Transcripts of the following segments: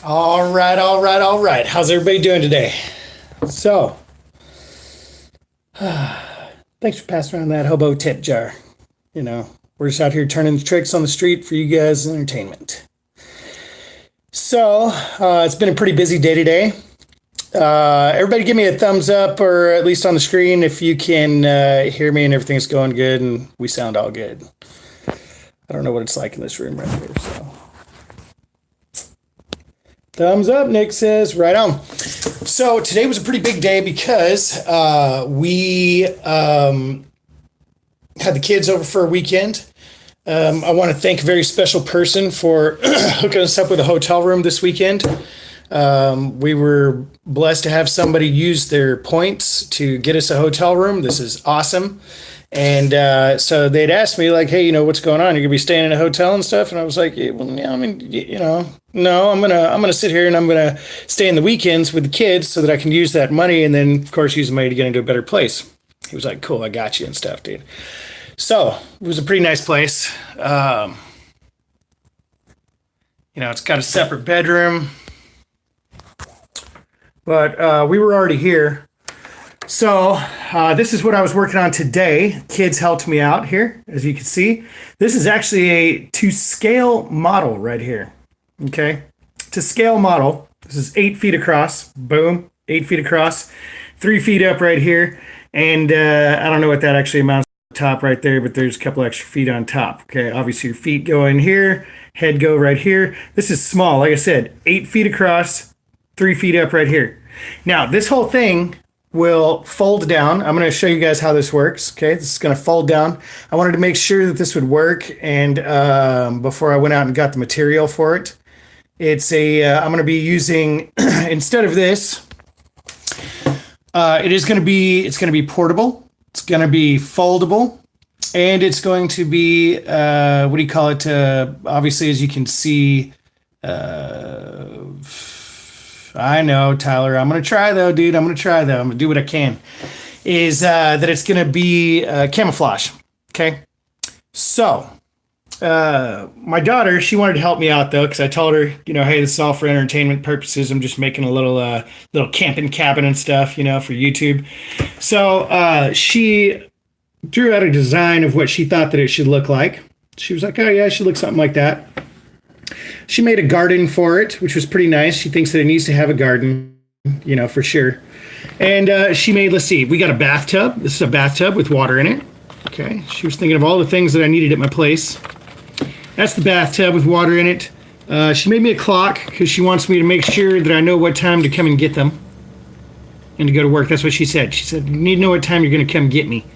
All right, all right, all right. How's everybody doing today? So, thanks for passing around that hobo tip jar. We're just out here turning tricks on the street for you guys' entertainment. So, it's been a pretty busy day today. Everybody give me a thumbs up or at least on the screen if you can hear me and everything's going good and we sound all good. I don't know what it's like in this room right here, so. Thumbs up, Nick says. Right on. So today was a pretty big day because we had the kids over for a weekend. I want to thank a very special person for hooking us up with a hotel room this weekend. We were blessed to have somebody use their points to get us a hotel room. This is awesome. And so they'd asked me like, hey, what's going on? You're gonna be staying in a hotel and stuff. And I was like, yeah, well, yeah, I mean, no, I'm gonna sit here and I'm gonna stay in the weekends with the kids so that I can use that money and then of course use the money to get into a better place. He was like, cool, I got you and stuff, dude. So it was a pretty nice place. It's got a separate bedroom, but we were already here. So this is what I was working on today. Kids helped me out here, as you can see. This is actually a to scale model right here. Okay, to scale model. This is 8 feet across. Boom, 8 feet across, 3 feet up right here, and I don't know what that actually amounts to top right there, but there's a couple extra feet on top. Okay, obviously your feet go in here, head go right here. This is small, like I said, 8 feet across, 3 feet up right here. Now this whole thing will fold down. I'm going to show you guys how this works. Okay, this is going to fold down. I wanted to make sure that this would work, and before I went out and got the material for it, I'm going to be using instead of this. It's going to be portable. It's going to be foldable, and it's going to be what do you call it? Obviously, as you can see. I know, Tyler. I'm going to try, though, dude. I'm going to try, though. I'm going to do what I can. Is that it's going to be camouflage. Okay? So, my daughter, she wanted to help me out, though, because I told her, hey, this is all for entertainment purposes. I'm just making a little camping cabin and stuff, for YouTube. So, she drew out a design of what she thought that it should look like. She was like, oh, yeah, it should look something like that. She made a garden for it, which was pretty nice. She thinks that it needs to have a garden, for sure. And she made, let's see, we got a bathtub. This is a bathtub with water in it. Okay. She was thinking of all the things that I needed at my place. That's the bathtub with water in it. She made me a clock because she wants me to make sure that I know what time to come and get them and to go to work. That's what she said. She said, you need to know what time you're going to come get me.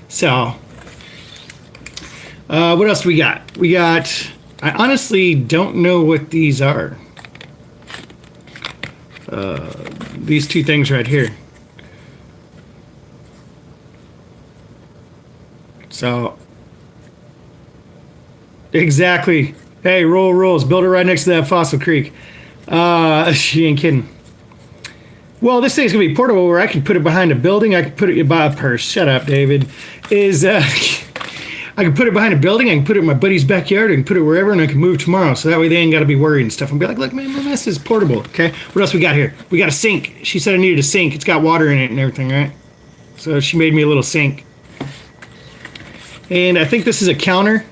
So, what else do we got? I honestly don't know what these are. These two things right here. So, exactly. Hey, roll rolls. Build it right next to that Fossil Creek. She ain't kidding. Well, this thing's gonna be portable where I can put it behind a building. I can put it by a purse. Shut up, David. I can put it behind a building. I can put it in my buddy's backyard. I can put it wherever, and I can move tomorrow. So that way they ain't got to be worried and stuff. And be like, look, man, this is portable. Okay. What else we got here? We got a sink. She said I needed a sink. It's got water in it and everything, right? So she made me a little sink. And I think this is a counter.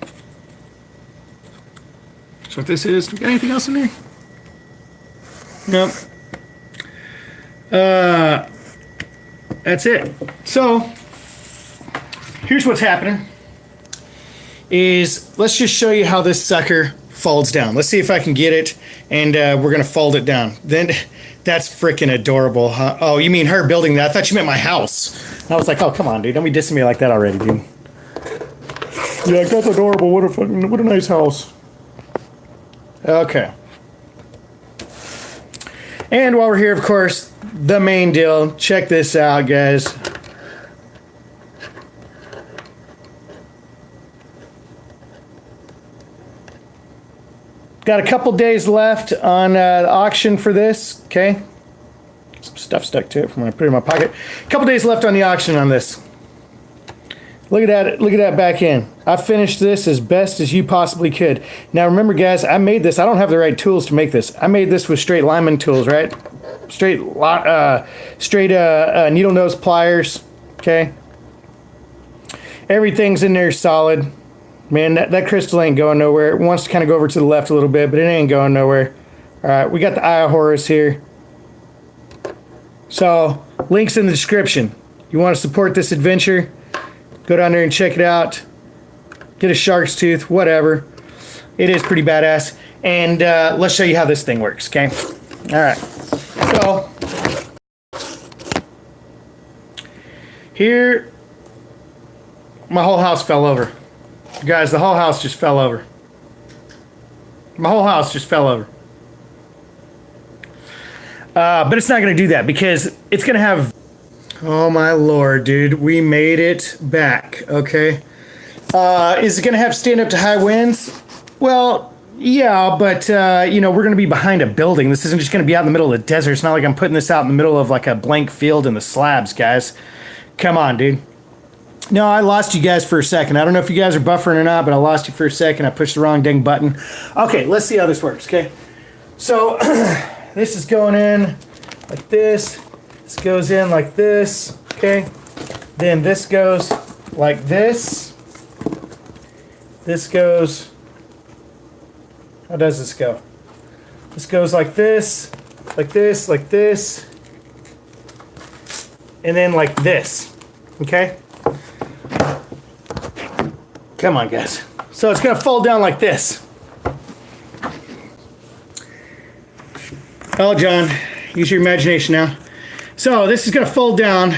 That's what this is. We got anything else in there? Nope. That's it. So here's what's happening. Let's just show you how this sucker folds down. Let's see if I can get it, and we're gonna fold it down. Then that's freaking adorable, huh? Oh, you mean her building that? I thought you meant my house. I was like, oh, come on, dude, don't be dissing me like that already, dude. Yeah, that's adorable. What a nice house. Okay. And while we're here, of course, the main deal. Check this out, guys. Got a couple days left on the auction for this, okay? Some stuff stuck to it from when I put it in my pocket. A couple days left on the auction on this. Look at that. Look at that back end. I finished this as best as you possibly could. Now remember, guys, I made this. I don't have the right tools to make this. I made this with straight lineman tools, right? Straight needle nose pliers. Okay. Everything's in there solid. Man, that crystal ain't going nowhere. It wants to kind of go over to the left a little bit, but it ain't going nowhere. All right, we got the Eye of Horus here. So, links in the description. You want to support this adventure? Go down there and check it out. Get a shark's tooth, whatever. It is pretty badass. And let's show you how this thing works, okay? All right. So, here, my whole house fell over. Guys, the whole house just fell over. My whole house just fell over. But it's not going to do that because it's going to have... Oh my lord, dude. We made it back, okay? Is it going to have stand up to high winds? Well, yeah, but, you know, we're going to be behind a building. This isn't just going to be out in the middle of the desert. It's not like I'm putting this out in the middle of like a blank field in the slabs, guys. Come on, dude. No, I lost you guys for a second. I don't know if you guys are buffering or not, but I lost you for a second. I pushed the wrong dang button. Okay, let's see how this works, okay? So, this is going in like this. This goes in like this, okay? Then this goes like this. This goes... How does this go? This goes like this, like this, like this, and then like this, okay? Come on, guys. So it's gonna fold down like this. Oh, John, use your imagination now. So this is gonna fold down,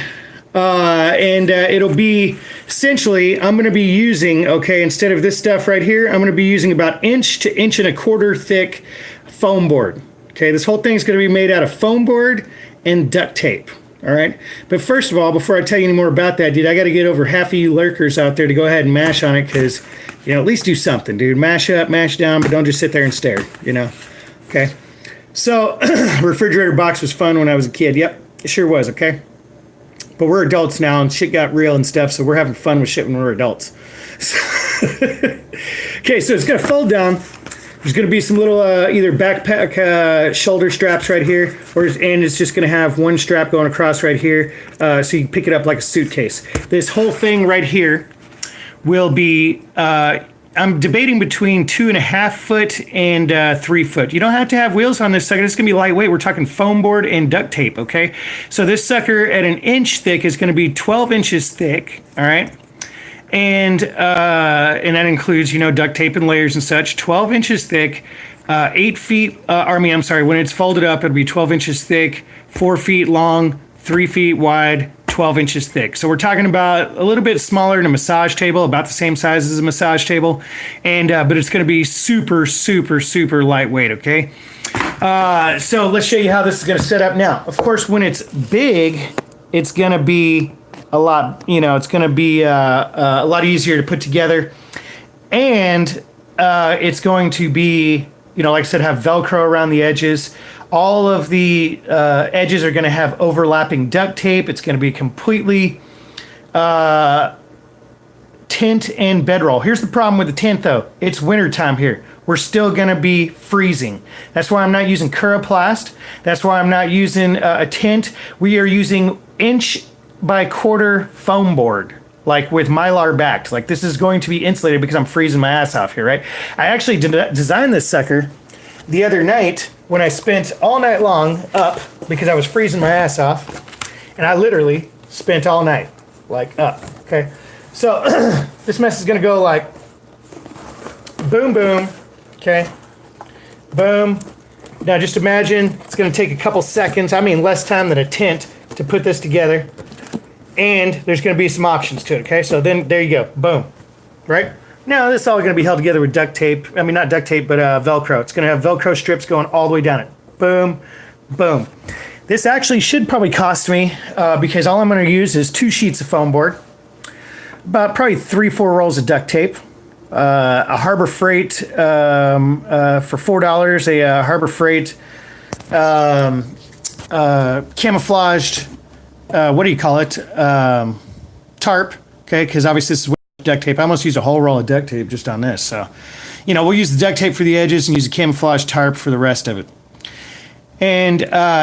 and it'll be essentially, I'm gonna be using, okay, instead of this stuff right here, I'm gonna be using about 1 to 1.25 inch thick foam board. Okay, this whole thing is gonna be made out of foam board and duct tape. All right. But first of all, before I tell you any more about that, dude, I got to get over half of you lurkers out there to go ahead and mash on it because, you know, at least do something, dude. Mash up, mash down, but don't just sit there and stare, you know. Okay. So, refrigerator box was fun when I was a kid. Yep, it sure was, okay. But we're adults now and shit got real and stuff, so we're having fun with shit when we're adults. Okay, so it's going to fold down. There's going to be some little either backpack shoulder straps right here, and it's just going to have one strap going across right here, so you can pick it up like a suitcase. This whole thing right here will be, I'm debating between 2.5 foot and 3 foot. You don't have to have wheels on this sucker. It's going to be lightweight. We're talking foam board and duct tape, okay? So this sucker at 1 inch thick is going to be 12 inches thick, all right? And that includes, you know, duct tape and layers and such. 12 inches thick, 8 feet. When it's folded up, it'll be 12 inches thick, 4 feet long, 3 feet wide, 12 inches thick. So we're talking about a little bit smaller than a massage table, about the same size as a massage table, and but it's going to be super, super, super lightweight. Okay. So let's show you how this is going to set up now. Of course, when it's big, it's going to be a lot, you know, it's going to be a lot easier to put together, and it's going to be, you know, like I said, have Velcro around the edges. All of the edges are going to have overlapping duct tape. It's going to be completely tent and bedroll. Here's the problem with the tent, though. It's wintertime here. We're still going to be freezing. That's why I'm not using Curaplast. That's why I'm not using a tent. We are using 1.25 inch foam board, like with Mylar backed. Like, this is going to be insulated because I'm freezing my ass off here, right? I actually designed this sucker the other night when I spent all night long up because I was freezing my ass off, and I literally spent all night like up. Okay, so this mess is gonna go like boom, boom. Okay, boom. Now just imagine it's gonna take a couple seconds. I mean, less time than a tent to put this together. And there's going to be some options to it, okay? So then, there you go. Boom. Right? Now, this is all going to be held together with duct tape. I mean, not duct tape, but Velcro. It's going to have Velcro strips going all the way down it. Boom. Boom. This actually should probably cost me, because all I'm going to use is 2 sheets of foam board, about probably 3-4 rolls of duct tape, a Harbor Freight for $4, a Harbor Freight camouflaged... what do you call it? Tarp, okay? Because obviously this is duct tape. I almost used a whole roll of duct tape just on this. So, you know, we'll use the duct tape for the edges and use a camouflage tarp for the rest of it. And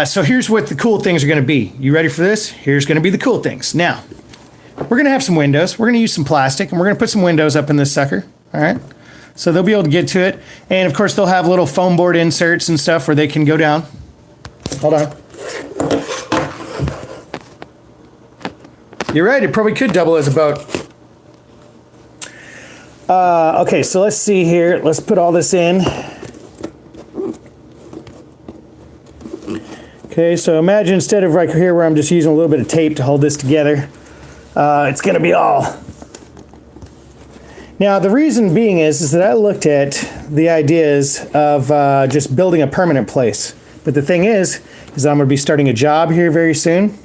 so here's what the cool things are going to be. You ready for this? Here's going to be the cool things. Now, we're going to have some windows. We're going to use some plastic, and we're going to put some windows up in this sucker, all right? So they'll be able to get to it. And, of course, they'll have little foam board inserts and stuff where they can go down. Hold on. You're right. It probably could double as a boat. Okay, so let's see here. Let's put all this in. Okay, so imagine instead of right here where I'm just using a little bit of tape to hold this together, it's going to be all. Now, the reason being is that I looked at the ideas of just building a permanent place. But the thing is I'm going to be starting a job here very soon.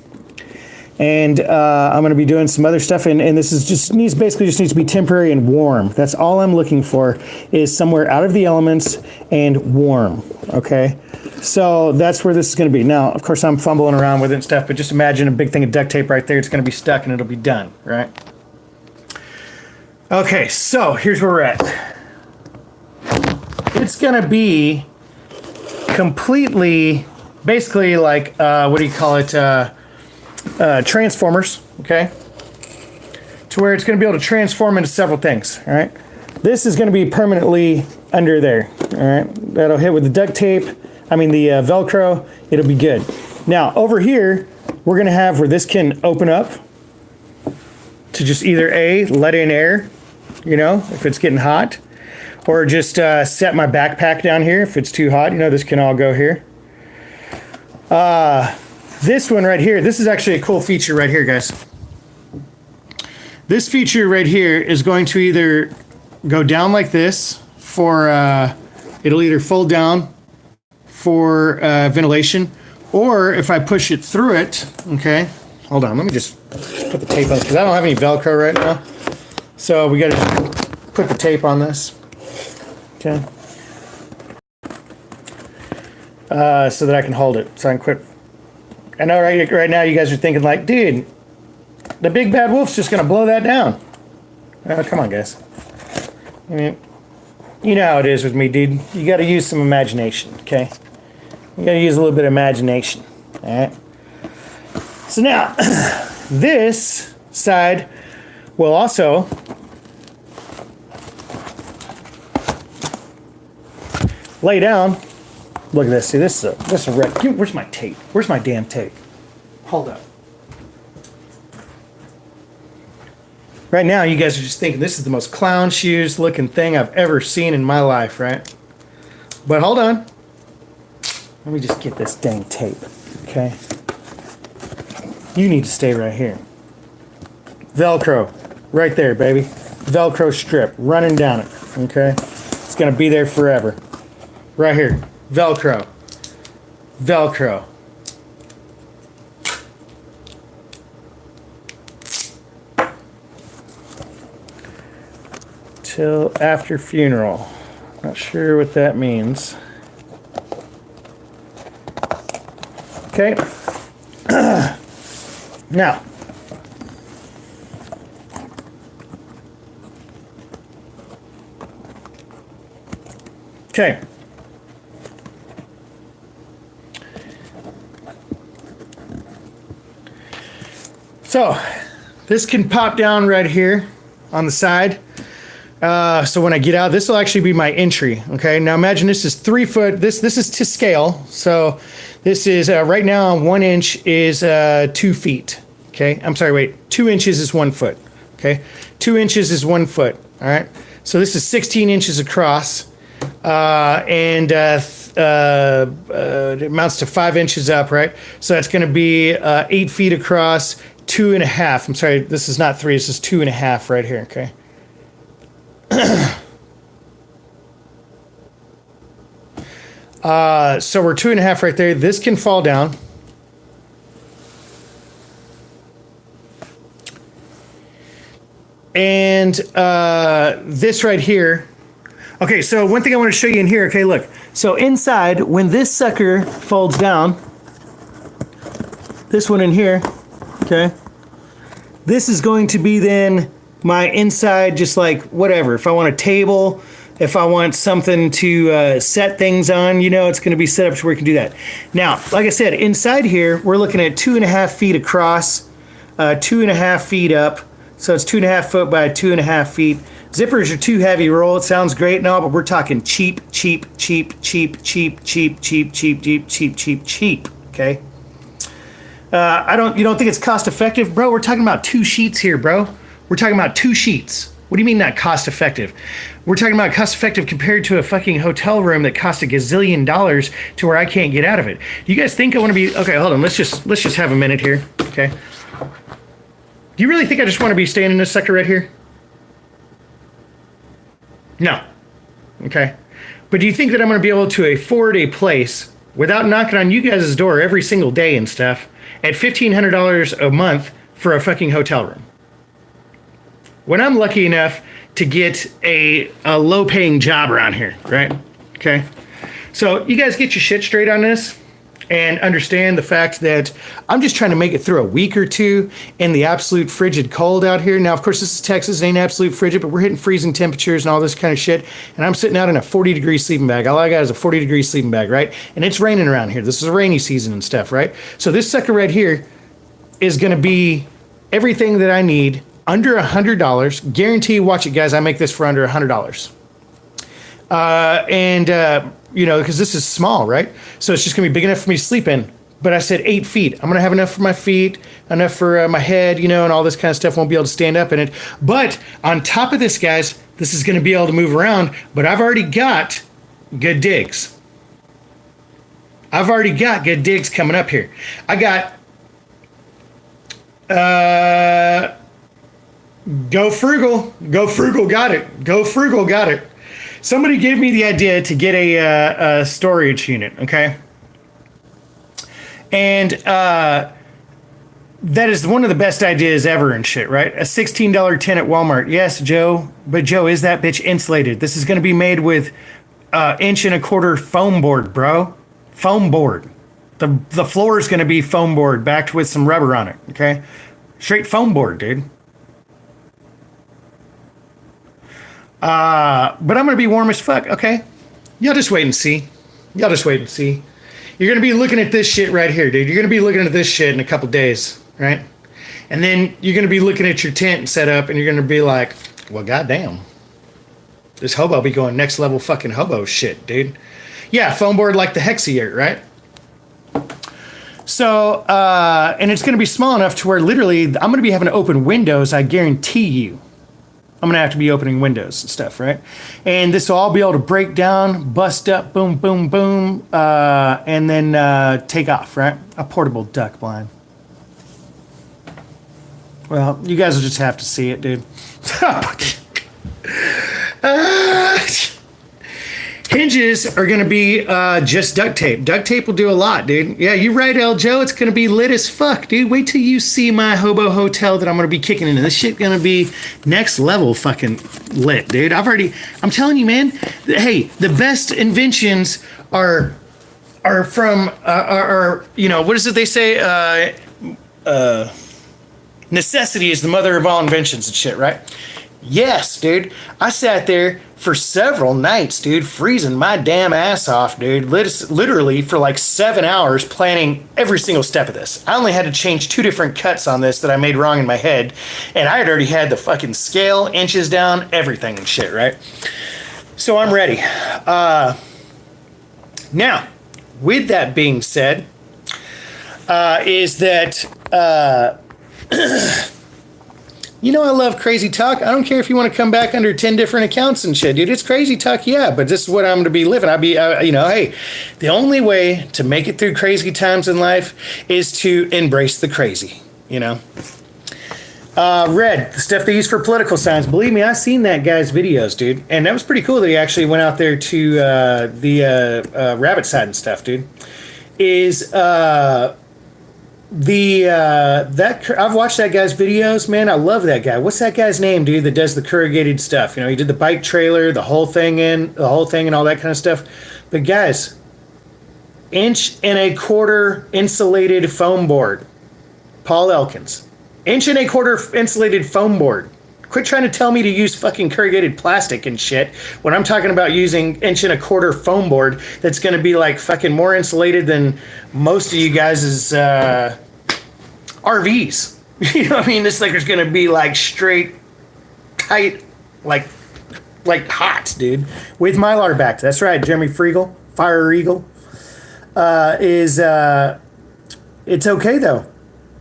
And I'm going to be doing some other stuff, and this is basically needs to be temporary and warm. That's all I'm looking for, is somewhere out of the elements and warm. Okay, so that's where this is going to be. Now, of course, I'm fumbling around with it and stuff, but just imagine a big thing of duct tape right there. It's going to be stuck, and it'll be done, right? Okay, so here's where we're at. It's going to be completely, basically like what do you call it? Transformers, okay, to where it's going to be able to transform into several things. All right, this is going to be permanently under there. All right, that'll hit with the duct tape. I mean the Velcro. It'll be good. Now over here, we're going to have where this can open up to just either let in air, you know, if it's getting hot, or just set my backpack down here if it's too hot. You know, this can all go here. This one right here, this is actually a cool feature right here, guys. This feature right here is going to either go down like this for, it'll either fold down for ventilation, or if I push it through it, okay, hold on, let me just put the tape on, because I don't have any Velcro right now. So we got to put the tape on this, okay, so that I can hold it, so I can quit. I know right now you guys are thinking like, dude, the big bad wolf's just going to blow that down. Come on, guys. I mean, you know how it is with me, dude. You got to use some imagination, okay? You got to use a little bit of imagination, all right? So now, this side will also lay down. Look at this. See, this is a wreck. Where's my tape? Where's my damn tape? Hold up. Right now, you guys are just thinking this is the most clown shoes looking thing I've ever seen in my life, right? But hold on. Let me just get this dang tape, okay? You need to stay right here. Velcro, right there, baby. Velcro strip, running down it, okay? It's gonna be there forever. Right here. Velcro. Velcro. Till after funeral. Not sure what that means. Okay. Now. Okay. So, this can pop down right here on the side. So when I get out, this will actually be my entry. Okay, now imagine this is 3 foot. This is to scale. So this is right now 1 inch is 2 feet. Okay, I'm sorry, wait, 2 inches is 1 foot. Okay, 2 inches is 1 foot. All right, so this is 16 inches across, and it amounts to 5 inches up. Right, so that's going to be 8 feet across. 2.5. I'm sorry, this is not 3, this is 2.5 right here, okay? So we're 2.5 right there. This can fall down. And this right here. Okay, so one thing I want to show you in here, okay, look. So inside, when this sucker folds down, this one in here, okay, This is going to be then my inside, just like whatever. If I want a table, if I want something to set things on, it's going to be set up to where we can do that. Now, like I said, inside here, we're looking at 2.5 feet across, 2.5 feet up. So it's 2.5 foot by 2.5 feet. Zippers are too heavy roll. It sounds great and all, but we're talking cheap. Okay. You don't think it's cost effective, bro? We're talking about 2 sheets here, bro. We're talking about 2 sheets. What do you mean not cost effective? We're talking about cost effective compared to a fucking hotel room that costs $1 gazillion to where I can't get out of it. Do you guys think I want to be? Okay, hold on. Let's just have a minute here. Okay. Do you really think I just want to be staying in this sucker right here? No. Okay. But do you think that I'm going to be able to afford a place without knocking on you guys' door every single day and stuff at $1,500 a month for a fucking hotel room? When I'm lucky enough to get a low-paying job around here, right? Okay. So you guys get your shit straight on this and understand the fact that I'm just trying to make it through a week or two in the absolute frigid cold out here. Now, of course, this is Texas. It ain't absolute frigid, but we're hitting freezing temperatures and all this kind of shit. And I'm sitting out in a 40-degree sleeping bag. All I got is a 40-degree sleeping bag, right? And it's raining around here. This is a rainy season and stuff, right? So this sucker right here is going to be everything that I need under $100. Guarantee, watch it, guys. I make this for under $100. Because this is small, right? So it's just going to be big enough for me to sleep in. But I said 8 feet. I'm going to have enough for my feet, enough for my head, and all this kind of stuff. Won't be able to stand up in it. But on top of this, guys, this is going to be able to move around. But I've already got good digs. Coming up here. I got... Go frugal, got it. Somebody gave me the idea to get a storage unit, okay? And that is one of the best ideas ever and shit, right? A $16 tent at Walmart. Yes, Joe, but Joe, is that bitch insulated? This is going to be made with 1.25 inch foam board, bro. Foam board. The floor is going to be foam board backed with some rubber on it, okay? Straight foam board, dude. But I'm going to be warm as fuck, okay? Y'all just wait and see. You're going to be looking at this shit right here, dude. You're going to be looking at this shit in a couple days, right? And then you're going to be looking at your tent set up, and you're going to be like, well, goddamn. This Hobo be going next level fucking Hobo shit, dude. Yeah, foam board like the Hexier, right? So, and it's going to be small enough to where literally I'm going to be having to open windows, I guarantee you. I'm going to have to be opening windows and stuff, right? And this will all be able to break down, bust up, boom, boom, boom, and then take off, right? A portable duck blind. Well, you guys will just have to see it, dude. Hinges are going to be just duct tape. Duct tape will do a lot, dude. Yeah, you're right, El Joe. It's going to be lit as fuck, dude. Wait till you see my Hobo hotel that I'm going to be kicking into. This shit going to be next level fucking lit, dude. I'm telling you, man. Hey, the best inventions are from, what is it they say? Necessity is the mother of all inventions and shit, right? Yes, dude. I sat there for several nights, dude, freezing my damn ass off, dude. Literally for like 7 hours planning every single step of this. I only had to change 2 different cuts on this that I made wrong in my head. And I had already had the fucking scale, inches down, everything and shit, right? So I'm ready. Now, with that being said, is that... I love crazy talk. I don't care if you want to come back under 10 different accounts and shit, dude. It's crazy talk, yeah, but this is what I'm going to be living. Hey, the only way to make it through crazy times in life is to embrace the crazy, Red, the stuff they use for political signs. Believe me, I've seen that guy's videos, dude. And that was pretty cool that he actually went out there to the rabbit side and stuff, dude. I've watched that guy's videos, man. I love that guy. What's that guy's name, dude, that does the corrugated stuff? He did the bike trailer, the whole thing and all that kind of stuff. But guys, 1.25 inch insulated foam board. Paul Elkins. Inch and a quarter insulated foam board. Quit trying to tell me to use fucking corrugated plastic and shit when I'm talking about using inch and a quarter foam board that's going to be like fucking more insulated than most of you guys' RVs. You know what I mean? This thing is going to be like straight, tight, like hot, dude. With Mylar back. That's right, Jeremy Friegel, Fire Eagle. It's okay though.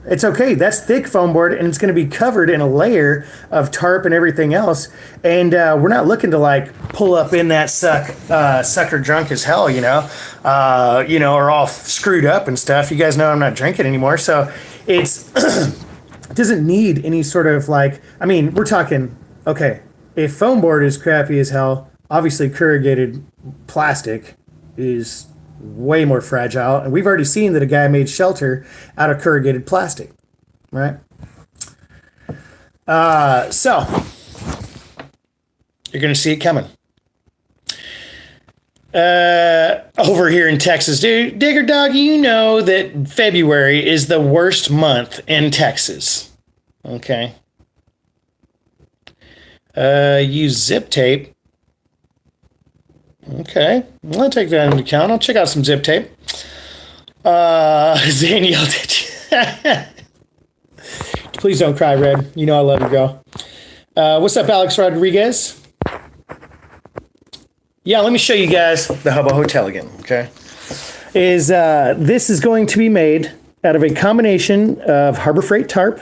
It's okay. That's thick foam board, and it's going to be covered in a layer of tarp and everything else. And we're not looking to like pull up in that sucker drunk as hell, or all screwed up and stuff. You guys know I'm not drinking anymore, so it's it doesn't need any sort of like. I mean, we're talking okay. If foam board is crappy as hell, obviously corrugated plastic is way more fragile, and we've already seen that a guy made shelter out of corrugated plastic, right? So you're gonna see it coming over here in Texas, dude. Digger Dog, you know that February is the worst month in Texas. Okay. Use zip tape. Okay, I'll take that into account. I'll check out some zip tape. Zane yelled at you. Please don't cry, Red. You know I love you, girl. What's up, Alex Rodriguez? Yeah, let me show you guys the Hobo Hotel again, okay? This is going to be made out of a combination of Harbor Freight tarp,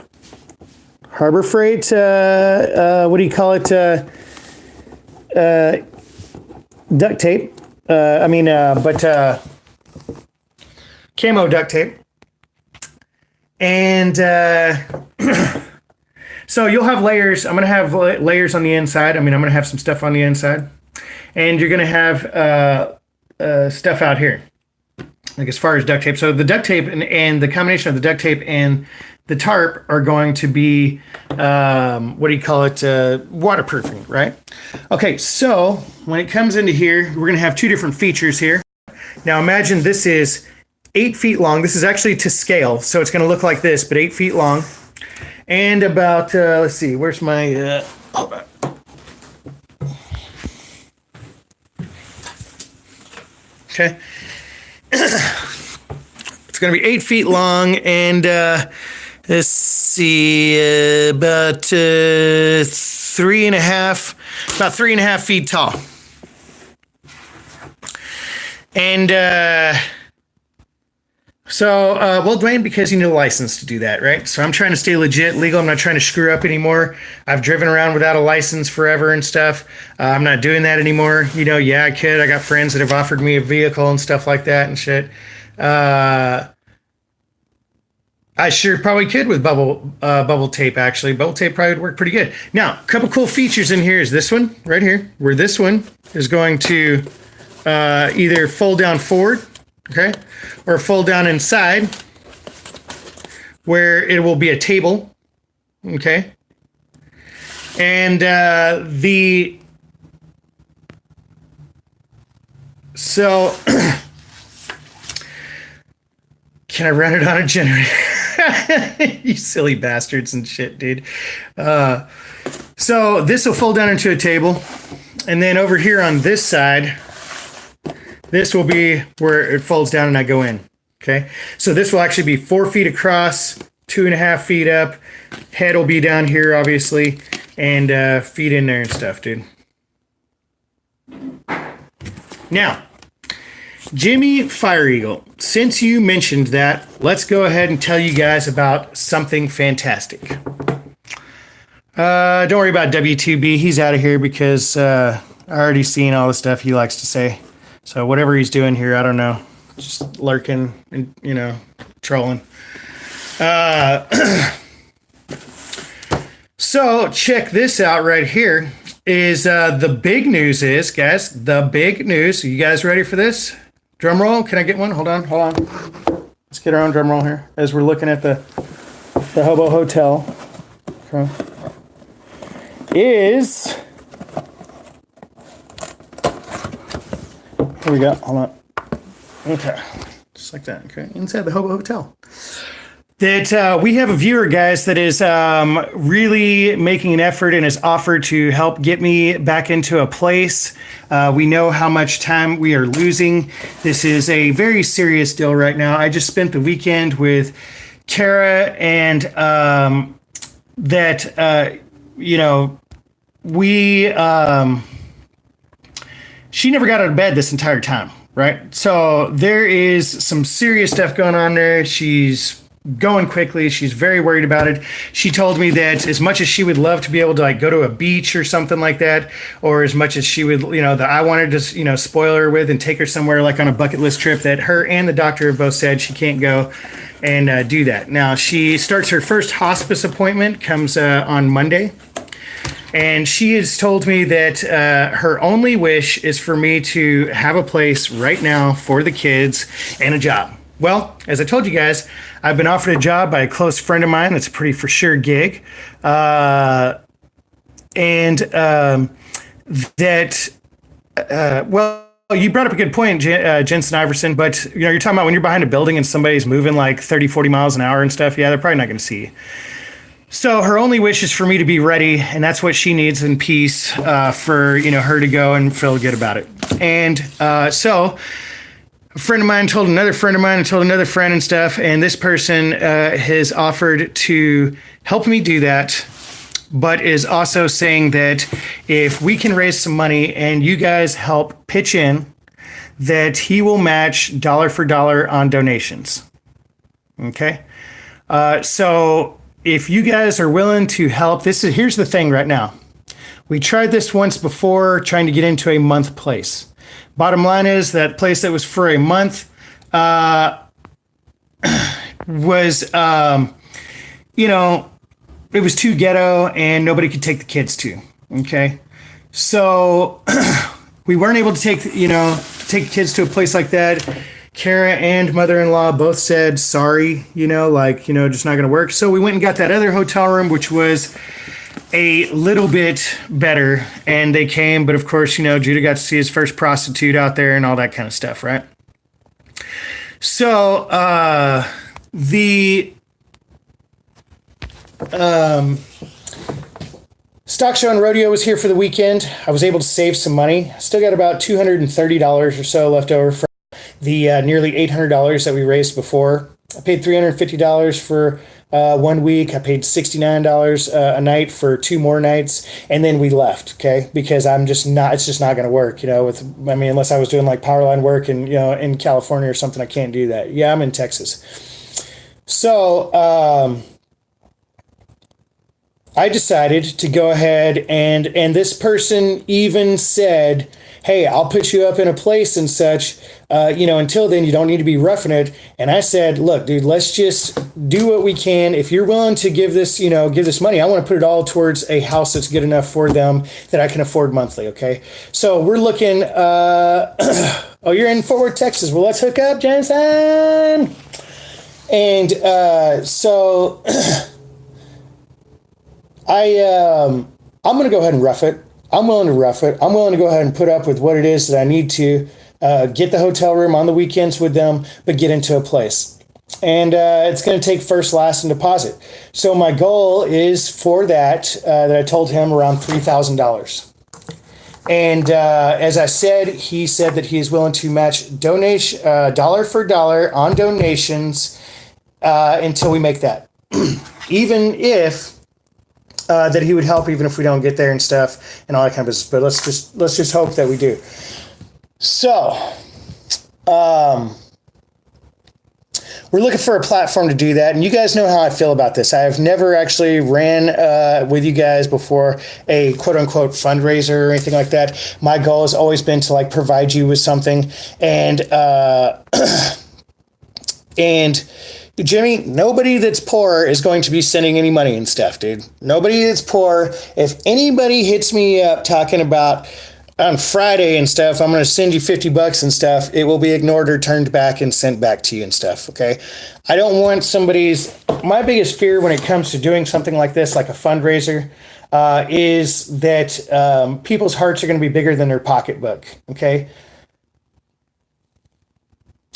Harbor Freight, what do you call it? Duct tape. Camo duct tape. And so you'll have layers. I'm going to have layers on the inside. I'm going to have some stuff on the inside. And you're going to have stuff out here, like as far as duct tape. So the duct tape and the combination of the duct tape and the tarp are going to be, waterproofing, right? Okay, so when it comes into here, we're going to have two different features here. Now imagine this is 8 feet long. This is actually to scale, so it's going to look like this, but 8 feet long. And about, let's see, where's my, hold on. Okay. It's going to be 8 feet long, and let's see, about 3.5 feet tall. And Dwayne, because you need a license to do that, right? So I'm trying to stay legit, legal. I'm not trying to screw up anymore. I've driven around without a license forever and stuff. I'm not doing that anymore. Yeah, I could. I got friends that have offered me a vehicle and stuff like that and shit. I sure probably could with bubble tape, actually. Bubble tape probably would work pretty good. Now, a couple cool features in here is this one right here, where this one is going to either fold down forward, okay, or fold down inside, where it will be a table, okay. And can I run it on a generator? You silly bastards and shit, dude. So this will fold down into a table. And then over here on this side, this will be where it folds down and I go in. Okay. So this will actually be 4 feet across, 2.5 feet up. Head will be down here, obviously, and feet in there and stuff, dude. Now, Jimmy Fire Eagle, since you mentioned that, let's go ahead and tell you guys about something fantastic. Don't worry about W2B. He's out of here because I already seen all the stuff he likes to say. So whatever he's doing here, I don't know. Just lurking and, trolling. So check this out right here. Is the big news is, guys, the big news. Are you guys ready for this? Drum roll. Can I get one? Hold on. Let's get our own drum roll here as we're looking at the Hobo Hotel. Okay. Here we go. Hold on. Okay. Just like that. Okay. Inside the Hobo Hotel. that we have a viewer, guys, that is really making an effort and has offered to help get me back into a place. We know how much time we are losing. This is a very serious deal right now. I just spent the weekend with Kara, and we she never got out of bed this entire time, right? So there is some serious stuff going on there. She's going quickly. She's very worried about it. She told me that as much as she would love to be able to like go to a beach or something like that, or as much as she would, that I wanted to, spoil her with and take her somewhere like on a bucket list trip, that her and the doctor have both said she can't go and do that. Now she starts her first hospice appointment, comes on Monday. And she has told me that her only wish is for me to have a place right now for the kids and a job. Well, as I told you guys, I've been offered a job by a close friend of mine. That's a pretty for sure gig. Well, you brought up a good point, Jensen Iverson, but you're talking about when you're behind a building and somebody's moving like 30, 40 miles an hour and stuff. Yeah, they're probably not going to see you. So her only wish is for me to be ready, and that's what she needs in peace for her to go and feel good about it. And so a friend of mine told another friend of mine and told another friend and stuff, and this person has offered to help me do that, but is also saying that if we can raise some money and you guys help pitch in, that he will match dollar for dollar on donations. Okay? So if you guys are willing to help, here's the thing right now. We tried this once before, trying to get into a month place. Bottom line is that place that was for a month was, it was too ghetto and nobody could take the kids to. Okay, so we weren't able to take kids to a place like that. Kara and mother-in-law both said, sorry, just not going to work. So we went and got that other hotel room, which was a little bit better. And they came, but of course, Judah got to see his first prostitute out there and all that kind of stuff, right? So the stock show and rodeo was here for the weekend. I was able to save some money. Still got about $230 or so left over from the nearly $800 that we raised before. I paid $350 for 1 week. I paid $69 a night for 2 more nights, and then we left. Okay, because it's just not going to work. Unless I was doing like power line work and in California or something, I can't do that. Yeah, I'm in Texas. So I decided to go ahead and this person even said, hey, I'll put you up in a place and such, until then you don't need to be roughing it. And I said, look, dude, let's just do what we can. If you're willing to give this money, I want to put it all towards a house that's good enough for them that I can afford monthly. Okay. So we're looking, oh, you're in Fort Worth, Texas. Well, let's hook up, Jensen. And so I'm going to go ahead and rough it. I'm willing to rough it. I'm willing to go ahead and put up with what it is that I need to get the hotel room on the weekends with them, but get into a place. And it's going to take first, last, and deposit. So my goal is for that I told him around $3,000. And as I said, he said that he is willing to match donation dollar for dollar on donations until we make that. Even if that he would help even if we don't get there and stuff and all that kind of business. But let's just hope that we do. So, we're looking for a platform to do that. And you guys know how I feel about this. I have never actually ran with you guys before a quote unquote fundraiser or anything like that. My goal has always been to like provide you with something. And, and Jimmy, nobody that's poor is going to be sending any money and stuff, dude. Nobody that's poor. If anybody hits me up talking about on Friday and stuff, I'm going to send you $50 and stuff, it will be ignored or turned back and sent back to you and stuff, okay? I don't want my biggest fear when it comes to doing something like this, like a fundraiser, is that people's hearts are going to be bigger than their pocketbook, okay?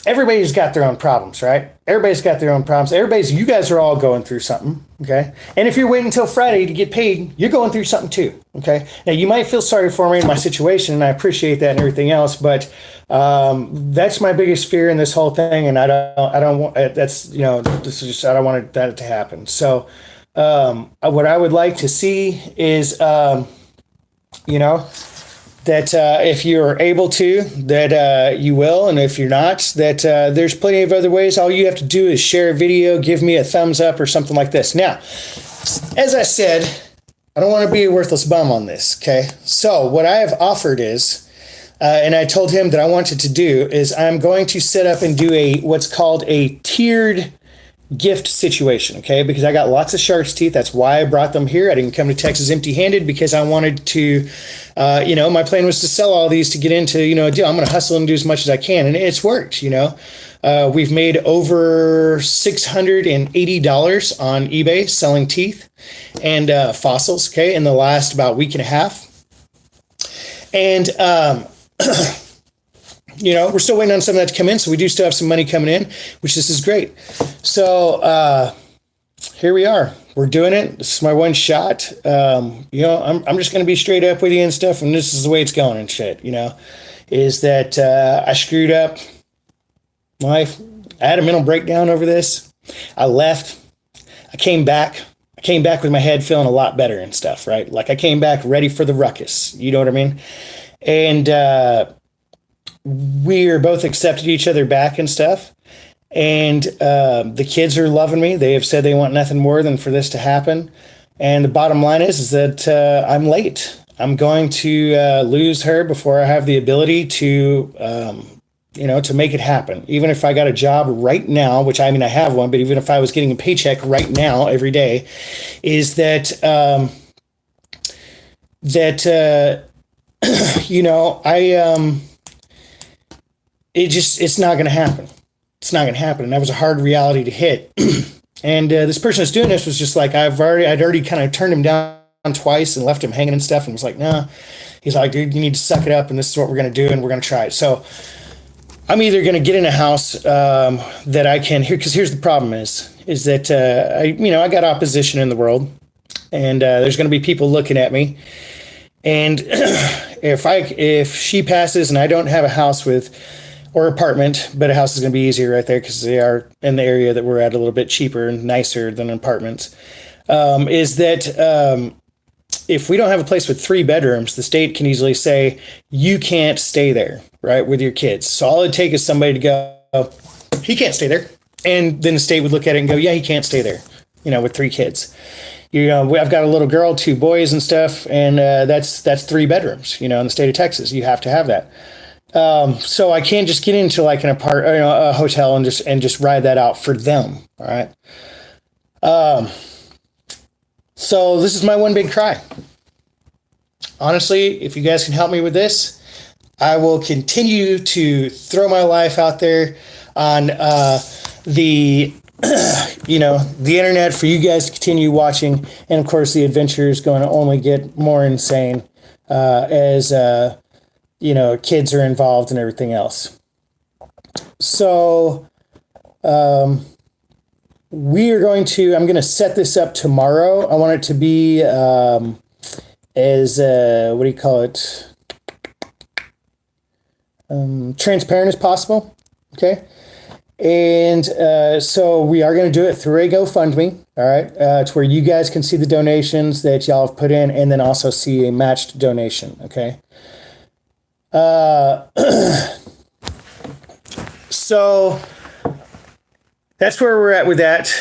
everybody's got their own problems, right? Everybody's got their own problems. You guys are all going through something, okay? And if you're waiting until Friday to get paid, you're going through something too, okay? Now, you might feel sorry for me in my situation, and I appreciate that and everything else, but that's my biggest fear in this whole thing, and I don't want, that's, this is just, I don't want that to happen. So, what I would like to see is, you know, that if you're able to, that you will, and if you're not, that there's plenty of other ways. All you have to do is share a video, give me a thumbs up or something like this. Now, as I said, I don't want to be a worthless bum on this, okay? So what I have offered is, and I told him that I wanted to do, is I'm going to set up and do what's called a tiered gift situation, okay? Because I got lots of shark's teeth. That's why I brought them here. I didn't come to Texas empty-handed because I wanted to, my plan was to sell all these to get into, a deal. I'm going to hustle and do as much as I can, and it's worked, We've made over $680 on eBay selling teeth and fossils, okay, in the last about week and a half. And, we're still waiting on some of that to come in, so we do still have some money coming in, which this is great. So here we are. We're doing it. This is my one shot. I'm just going to be straight up with you and stuff, and this is the way it's going and shit, is that I screwed up. I had a mental breakdown over this. I left. I came back. With my head feeling a lot better and stuff, right? Like I came back ready for the ruckus. You know what I mean? And we're both accepted each other back and stuff. And the kids are loving me. They have said they want nothing more than for this to happen. And the bottom line is that I'm late. I'm going to lose her before I have the ability to, to make it happen. Even if I got a job right now, which I have one, but even if I was getting a paycheck right now every day, is that, it's not going to happen. It's not going to happen. And that was a hard reality to hit. And this person that's doing this was just like, I'd already kind of turned him down twice and left him hanging and stuff. And was like, nah. He's like, dude, you need to suck it up. And this is what we're going to do. And we're going to try it. So I'm either going to get in a house that I can hear, because here's the problem is that, I got opposition in the world, and there's going to be people looking at me. And if she passes and I don't have a house or apartment, but a house is going to be easier right there because they are in the area that we're at a little bit cheaper and nicer than apartments, is that if we don't have a place with 3 bedrooms, the state can easily say, you can't stay there, right, with your kids. So all it'd take is somebody to go, he can't stay there. And then the state would look at it and go, yeah, he can't stay there, with 3 kids. I've got a little girl, 2 boys and stuff, and that's 3 bedrooms, in the state of Texas. You have to have that. So I can't just get into like a hotel and just ride that out for them. All right. So this is my one big cry. Honestly, if you guys can help me with this, I will continue to throw my life out there on the internet for you guys to continue watching. And of course, the adventure is going to only get more insane as kids are involved and everything else. So I'm going to set this up tomorrow. I want it to be as transparent as possible. Okay. And so we are going to do it through a GoFundMe. All right. It's where you guys can see the donations that y'all have put in, and then also see a matched donation. Okay. So that's where we're at with that.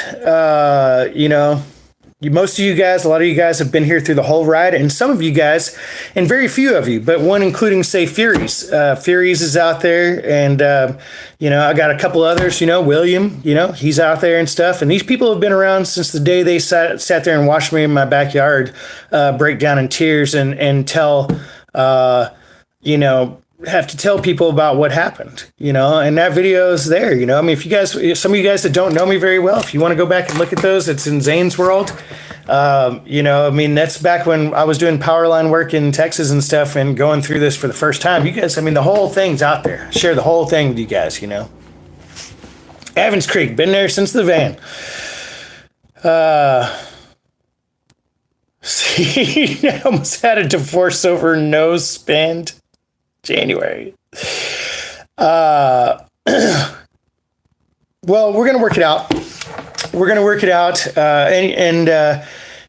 Most of you guys, a lot of you guys have been here through the whole ride, and some of you guys, and very few of you, but one including, say, Furies. Furies is out there, and, I got a couple others, William, he's out there and stuff. And these people have been around since the day they sat there and watched me in my backyard break down in tears and tell, have to tell people about what happened, and that video is there, if some of you guys that don't know me very well, if you want to go back and look at those, it's in Zane's world. That's back when I was doing power line work in Texas and stuff and going through this for the first time. You guys, the whole thing's out there. Share the whole thing with you guys, Evans Creek, been there since the van. See, I almost had a divorce over no spend. January. Well, we're gonna work it out. We're gonna work it out, and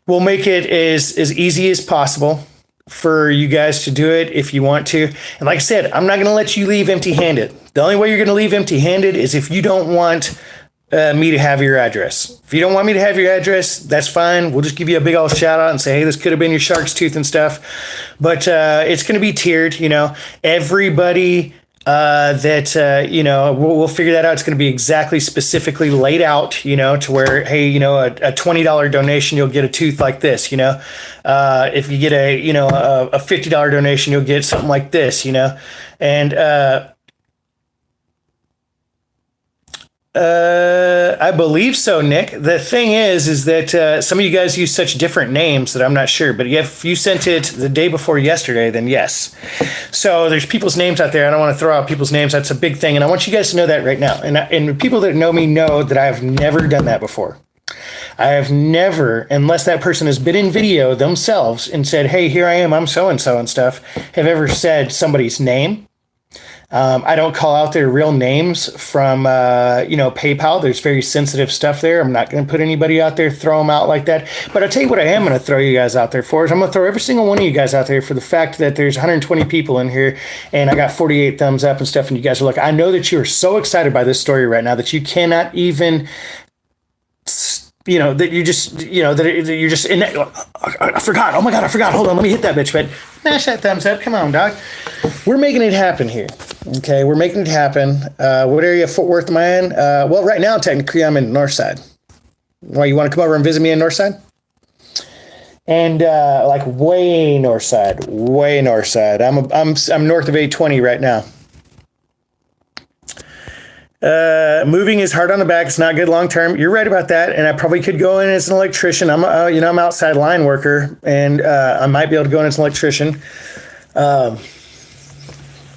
we'll make it as easy as possible for you guys to do it if you want to. And like I said, I'm not gonna let you leave empty-handed. The only way you're gonna leave empty-handed is if you don't want me to have your address. If you don't want me to have your address, that's fine. We'll just give you a big old shout out and say, hey, this could have been your shark's tooth and stuff. But it's going to be tiered, everybody we'll figure that out. It's going to be exactly specifically laid out, to where, hey, a $20 donation, you'll get a tooth like this, if you get a $50 donation, you'll get something like this, and, I believe so, Nick. The thing is that some of you guys use such different names that I'm not sure. But if you sent it the day before yesterday, then yes. So there's people's names out there. I don't want to throw out people's names. That's a big thing, and I want you guys to know that right now. And people that know me know that I've never done that before. I have never, unless that person has been in video themselves and said, "Hey, here I am. I'm so and so and stuff," have ever said somebody's name. I don't call out their real names from, PayPal. There's very sensitive stuff there. I'm not going to put anybody out there, throw them out like that. But I'll tell you what I am going to throw you guys out there for is I'm going to throw every single one of you guys out there for the fact that there's 120 people in here and I got 48 thumbs up and stuff. And you guys are like, I know that you are so excited by this story right now that you cannot even, that you're just, that you're just in that. I forgot. Oh my God, I forgot. Hold on. Let me hit that bitch. But smash that thumbs up. Come on, dog. We're making it happen here. Okay, we're making it happen. What area of Fort Worth am I in? Well, right now, technically, I'm in Northside. Why, you want to come over and visit me in Northside? And like way Northside. I'm north of 820 right now. Moving is hard on the back. It's not good long term. You're right about that. And I probably could go in as an electrician. I'm outside line worker, and I might be able to go in as an electrician.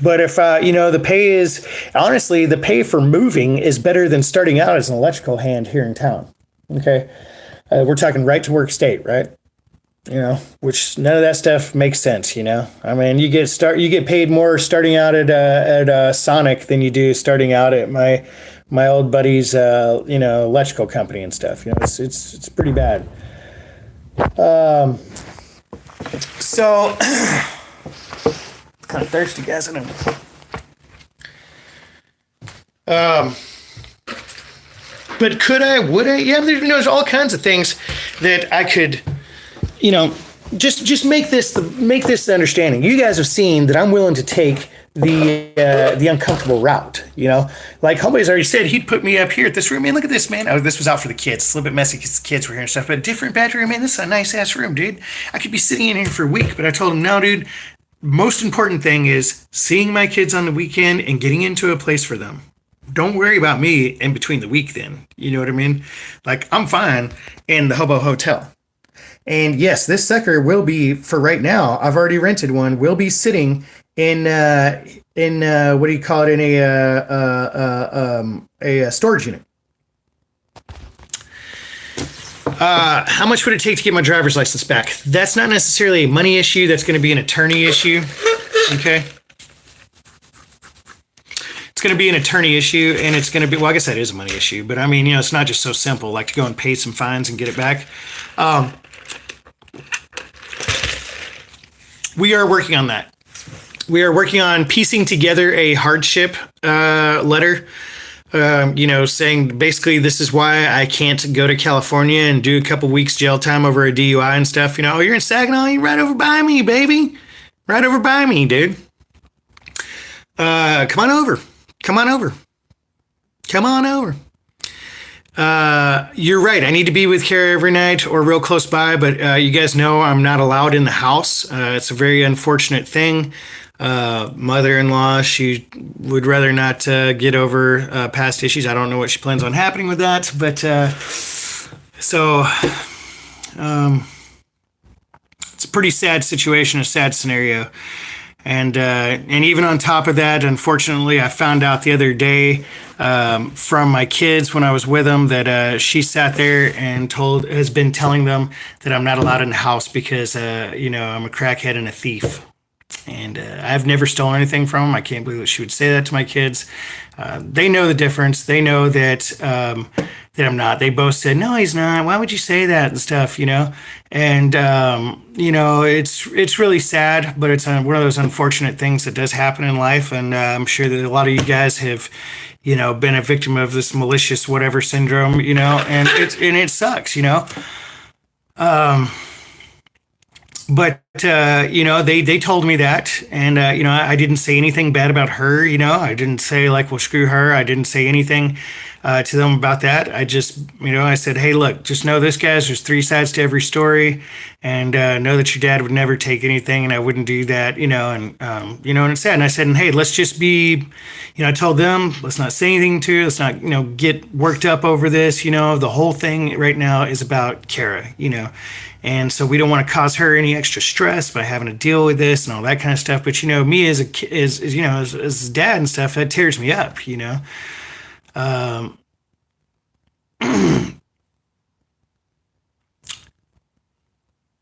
But if, the pay is, honestly, the pay for moving is better than starting out as an electrical hand here in town. Okay. We're talking right to work state, right? Which none of that stuff makes sense, I mean, you get paid more starting out at Sonic than you do starting out at my old buddy's, electrical company and stuff. It's pretty bad. So kind of thirsty, guys. I know. But could I? Would I? Yeah, there's all kinds of things that I could, just make this the understanding. You guys have seen that I'm willing to take the uncomfortable route. Like Hobo's already said, he'd put me up here at this room. Man, look at this, man. Oh, this was out for the kids. It's a little bit messy because the kids were here and stuff. But different bedroom, man. This is a nice ass room, dude. I could be sitting in here for a week, but I told him, no, dude. Most important thing is seeing my kids on the weekend and getting into a place for them. Don't worry about me in between the week then. You know what I mean? Like, I'm fine in the Hobo Hotel. And yes, this sucker will be, for right now, I've already rented one, will be sitting in what do you call it, in a storage unit. How much would it take to get my driver's license back? That's not necessarily a money issue. That's going to be an attorney issue. Okay. It's going to be an attorney issue, and it's going to be, well, I guess that is a money issue, but I mean, it's not just so simple, like to go and pay some fines and get it back. We are working on that. We are working on piecing together a hardship letter. Saying basically this is why I can't go to California and do a couple weeks jail time over a DUI and stuff. You're in Saginaw, you're right over by me, baby. Right over by me, dude. Come on over. You're right. I need to be with Kara every night or real close by, but you guys know I'm not allowed in the house. It's a very unfortunate thing. Mother-in-law, she would rather not get over past issues. I don't know what she plans on happening with that, but it's a pretty sad situation, a sad scenario. And even on top of that, unfortunately, I found out the other day from my kids when I was with them that she sat there and has been telling them that I'm not allowed in the house because I'm a crackhead and a thief. And I've never stolen anything from them. I can't believe that she would say that to my kids. They know the difference. They know that I'm not. They both said, "No, he's not. Why would you say that?" and stuff, And it's really sad, but it's one of those unfortunate things that does happen in life. And I'm sure that a lot of you guys have, been a victim of this malicious whatever syndrome, and it sucks. But they told me that, and I didn't say anything bad about her. I didn't say like, well, screw her. I didn't say anything to them about that. I just, I said, hey, look, just know this, guys. There's three sides to every story, and know that your dad would never take anything, and I wouldn't do that. And it's sad. And I said, and hey, let's just be, I told them, let's not say anything to her. Let's not, get worked up over this. The whole thing right now is about Kara. And so we don't want to cause her any extra stress by having to deal with this and all that kind of stuff. But me as as dad and stuff, that tears me up. Um,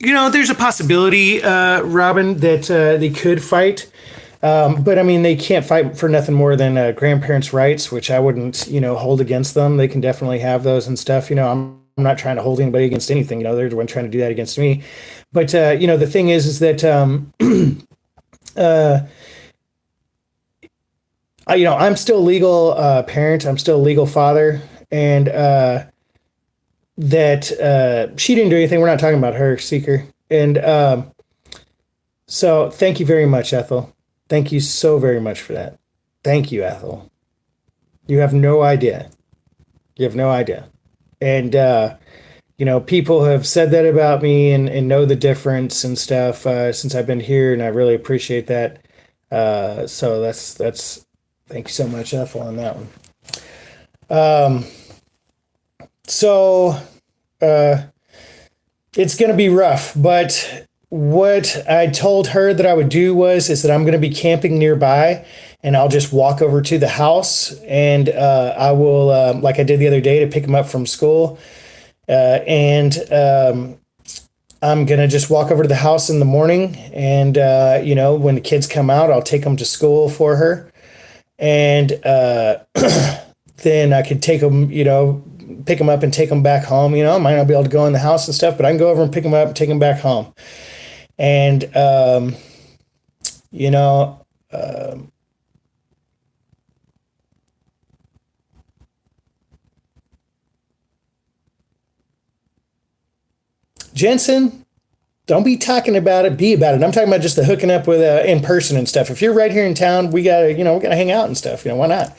there's a possibility, Robin, that they could fight. But I mean, they can't fight for nothing more than grandparents' rights, which I wouldn't, hold against them. They can definitely have those and stuff. I'm not trying to hold anybody against anything. They're the one trying to do that against me. But the thing is that I'm still a legal parent. I'm still a legal father, and that she didn't do anything. We're not talking about her, Seeker. And so, thank you very much, Ethel. Thank you so very much for that. Thank you, Ethel. You have no idea. You have no idea. And, people have said that about me and know the difference and stuff since I've been here, and I really appreciate that. So thank you so much, Ethel, on that one. Um, so it's going to be rough, but what I told her that I would do is that I'm going to be camping nearby, and I'll just walk over to the house, and I will, like I did the other day, to pick him up from school. And I'm going to just walk over to the house in the morning, and, when the kids come out, I'll take them to school for her. And then I could take them, pick them up and take them back home. I might not be able to go in the house and stuff, but I can go over and pick them up and take them back home. And, Jensen, don't be talking about it, be about it. I'm talking about just the hooking up with in person and stuff. If you're right here in town, we gotta hang out and stuff. Why not?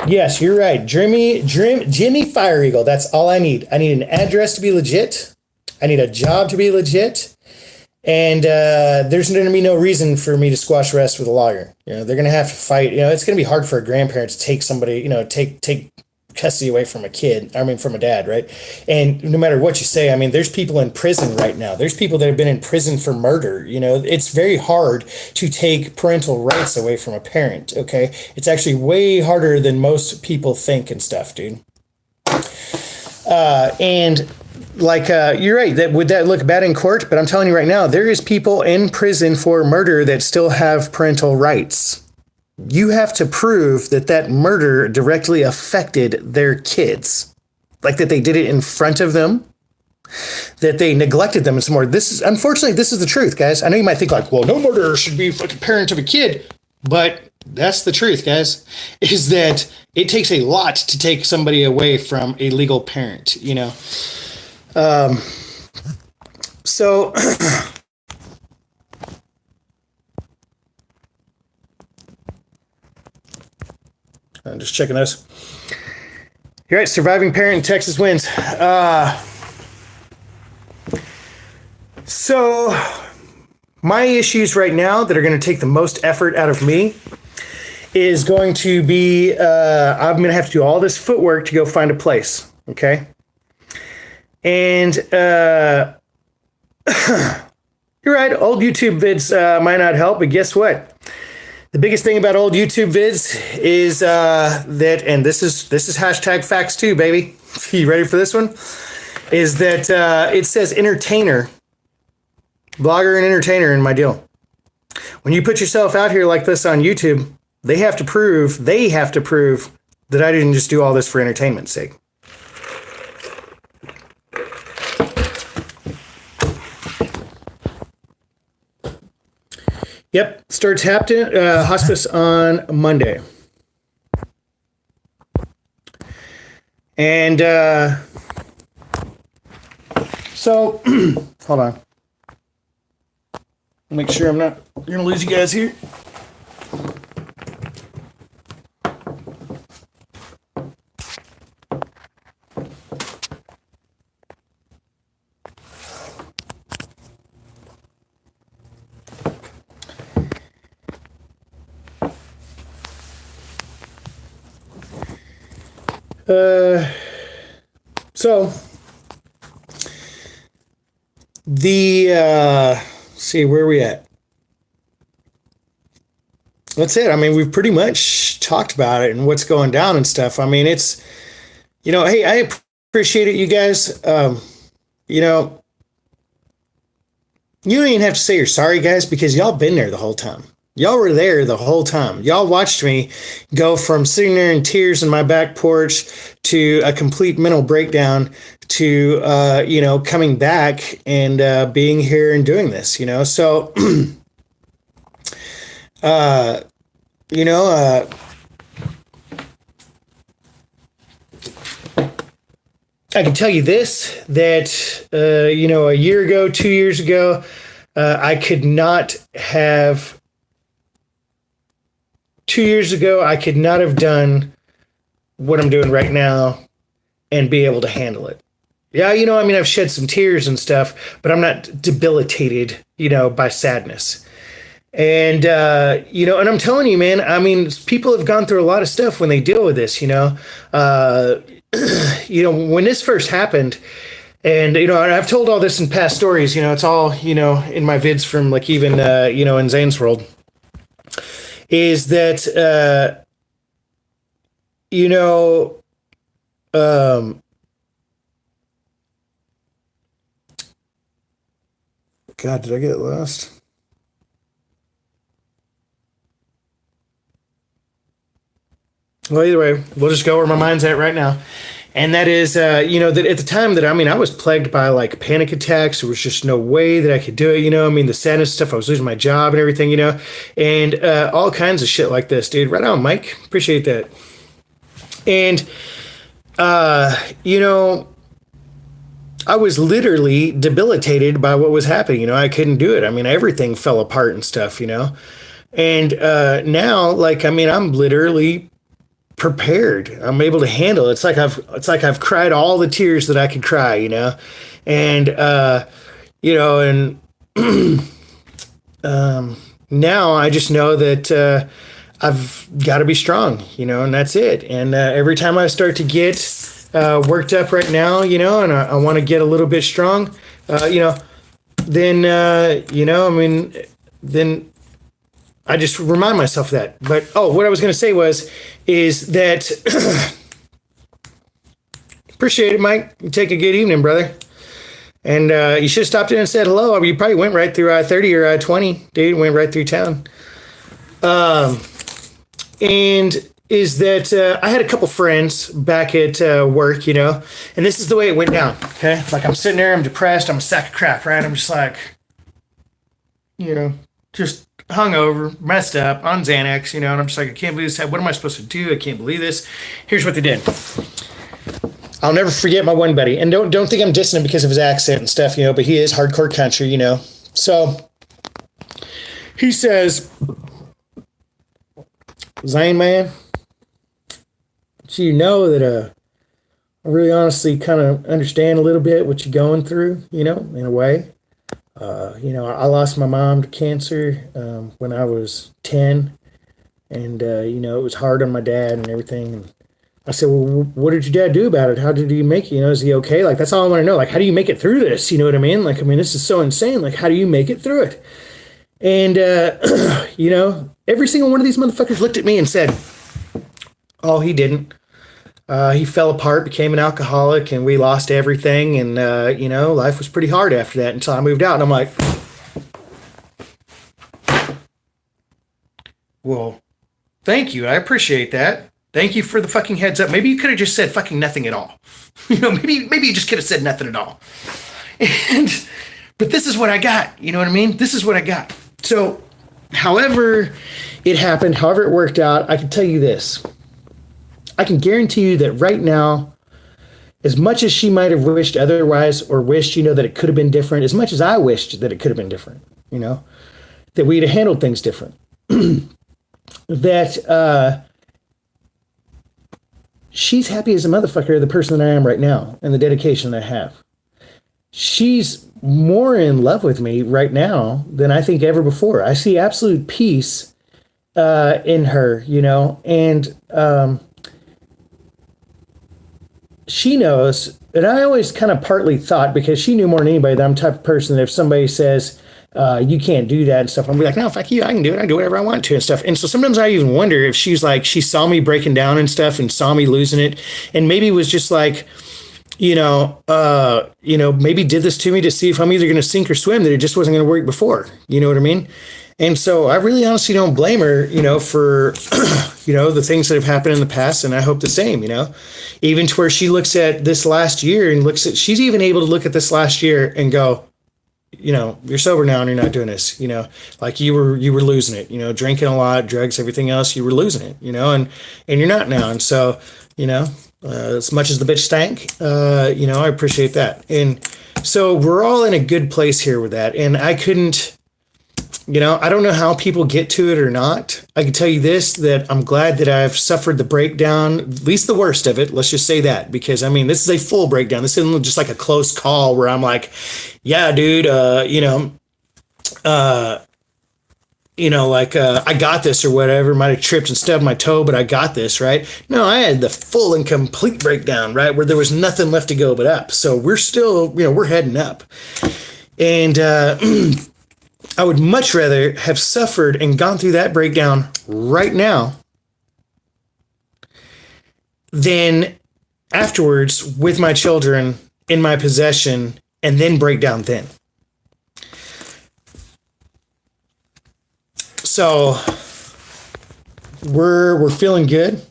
Yes, you're right. Jimmy Fire Eagle. That's all I need. I need an address to be legit. I need a job to be legit. And there's going to be no reason for me to squash the rest with a lawyer. They're going to have to fight. It's going to be hard for a grandparent to take somebody, take custody away from from a dad, right? And no matter what you say, there's people in prison right now. There's people that have been in prison for murder. It's very hard to take parental rights away from a parent, okay? It's actually way harder than most people think and stuff, dude. And like, you're right, would that look bad in court? But I'm telling you right now, there is people in prison for murder that still have parental rights. You have to prove that murder directly affected their kids, like that they did it in front of them, that they neglected them and some more. Unfortunately, this is the truth, guys. I know you might think like, well, no murderer should be fucking parent of a kid, but that's the truth, guys, is that it takes a lot to take somebody away from a legal parent, So I'm just checking this. You're right. Surviving parent in Texas wins. So my issues right now that are going to take the most effort out of me is going to be I'm going to have to do all this footwork to go find a place. Okay. And You're right. Old YouTube vids might not help, but guess what? The biggest thing about old YouTube vids is that, and this is hashtag facts too, baby. You ready for this one? Is that it says entertainer, blogger and entertainer in my deal. When you put yourself out here like this on YouTube, they have to prove that I didn't just do all this for entertainment's sake. Yep, starts hospice on Monday. And so, hold on. Make sure I'm not going to lose you guys here. So the see where are we at? That's it. I mean, we've pretty much talked about it and what's going down and stuff. I mean, it's hey, I appreciate it, you guys. You know, you don't even have to say you're sorry, guys, because y'all been there the whole time. Y'all were there the whole time. Y'all watched me go from sitting there in tears in my back porch to a complete mental breakdown to, coming back and being here and doing this, So, I can tell you this, that, a year ago, 2 years ago, I could not have 2 years ago, I could not have done what I'm doing right now and be able to handle it. Yeah, I've shed some tears and stuff, but I'm not debilitated, by sadness. And, and I'm telling you, man, I mean, people have gone through a lot of stuff when they deal with this, when this first happened, and, and I've told all this in past stories, it's all, in my vids from like even, in Zane's world. Is that God, did I get lost? Well, either way, we'll just go where my mind's at right now. And that is, that at the time that, I was plagued by like panic attacks. There was just no way that I could do it. The sadness stuff, I was losing my job and everything, and all kinds of shit like this, dude. Right on, Mike. Appreciate that. And, I was literally debilitated by what was happening. I couldn't do it. Everything fell apart and stuff, and now, like, I'm literally prepared. I'm able to handle it. It's like I've cried all the tears that I could cry, and now I just know that I've got to be strong, and that's it. And every time I start to get worked up right now, and I want to get a little bit strong, then then I just remind myself of that. But what I was going to say is that appreciate it, Mike. You take a good evening, brother. And you should have stopped in and said hello. You probably went right through 30 or 20, dude. Went right through town. And is that I had a couple friends back at work, and this is the way it went down. Okay, like I'm sitting there, I'm depressed, I'm a sack of crap, right? I'm just like, just hungover, messed up on Xanax, and I'm just like, I can't believe this. What am I supposed to do? I can't believe this. Here's what they did. I'll never forget my one buddy, and don't think I'm dissing him because of his accent and stuff, but he is hardcore country, So he says, Zane, man, so that I really honestly kind of understand a little bit what you're going through, in a way. I lost my mom to cancer when I was 10, and it was hard on my dad and everything. And I said, well, what did your dad do about it? How did he make it? Is he okay? Like, that's all I want to know. Like, how do you make it through this? You know what I mean? Like, I mean, this is so insane. Like, how do you make it through it? And, every single one of these motherfuckers looked at me and said, oh, he didn't. He fell apart, became an alcoholic, and we lost everything. And, life was pretty hard after that until I moved out. And I'm like, well, thank you. I appreciate that. Thank you for the fucking heads up. Maybe you could have just said fucking nothing at all. Maybe you just could have said nothing at all. But this is what I got. You know what I mean? This is what I got. So, however it happened, however it worked out, I can tell you this. I can guarantee you that right now, as much as she might have wished otherwise or wished, that it could have been different, as much as I wished that it could have been different, that we'd have handled things different. That she's happy as a motherfucker, the person that I am right now, and the dedication I have. She's more in love with me right now than I think ever before. I see absolute peace in her, and she knows, and I always kind of partly thought, because she knew more than anybody, that I'm the type of person that if somebody says, you can't do that and stuff, I'm like, no, fuck you, I can do it. I can do whatever I want to and stuff. And so sometimes I even wonder if she's like, she saw me breaking down and stuff and saw me losing it, and maybe was just like, maybe did this to me to see if I'm either going to sink or swim, that it just wasn't going to work before. You know what I mean? And so I really honestly don't blame her, for, the things that have happened in the past. And I hope the same, even to where she looks at this last year and she's even able to look at this last year and go, you're sober now and you're not doing this, like you were losing it, drinking a lot, drugs, everything else, you were losing it, and you're not now. And so, as much as the bitch stank, I appreciate that. And so we're all in a good place here with that. And I couldn't, I don't know how people get to it or not. I can tell you this, that I'm glad that I've suffered the breakdown, at least the worst of it. Let's just say that, because this is a full breakdown. This isn't just like a close call where I'm like, yeah, dude, I got this or whatever, might have tripped and stubbed my toe, but I got this, right? No, I had the full and complete breakdown, right? Where there was nothing left to go but up. So we're still, we're heading up. And, I would much rather have suffered and gone through that breakdown right now than afterwards with my children in my possession and then break down then. So we're feeling good.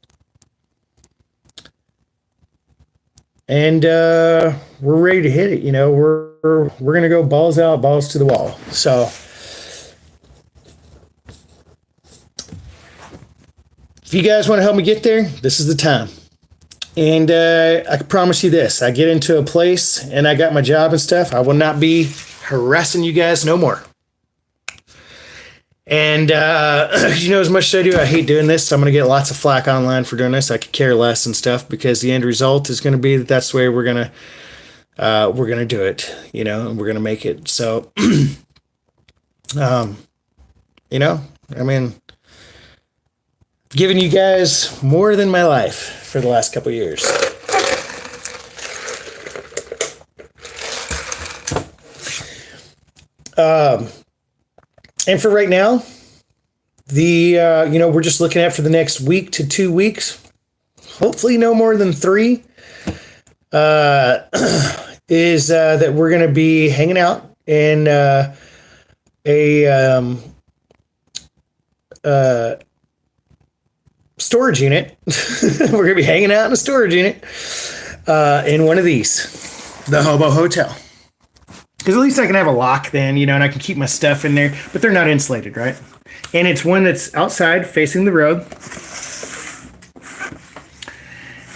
And we're ready to hit it. We're gonna go balls out, balls to the wall. So if you guys want to help me get there, this is the time. And I can promise you this: I get into a place and I got my job and stuff, I will not be harassing you guys no more. And, as much as I do, I hate doing this. So I'm going to get lots of flack online for doing this. I could care less and stuff, because the end result is going to be that that's the way we're going to do it, and we're going to make it. So, giving you guys more than my life for the last couple of years. And for right now, we're just looking at for the next week to 2 weeks, hopefully no more than 3, is that we're going to be hanging out in a storage unit. We're going to be hanging out in a storage unit in one of these, the Hobo Hotel. Because at least I can have a lock then, and I can keep my stuff in there, but they're not insulated, right? And it's one that's outside facing the road.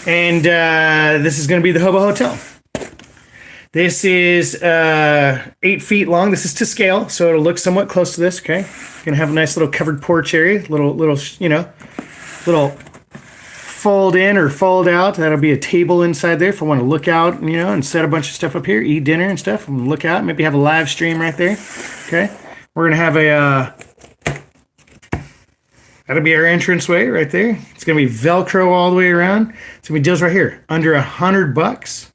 And this is going to be the Hobo Hotel. This is 8 feet long. This is to scale, so it'll look somewhat close to this, okay? Going to have a nice little covered porch area, little fold in or fold out. That'll be a table inside there if I want to look out, and set a bunch of stuff up here, eat dinner and stuff, and look out. Maybe have a live stream right there. Okay. We're going to have That'll be our entranceway right there. It's gonna be Velcro all the way around. It's gonna be deals right here, under $100.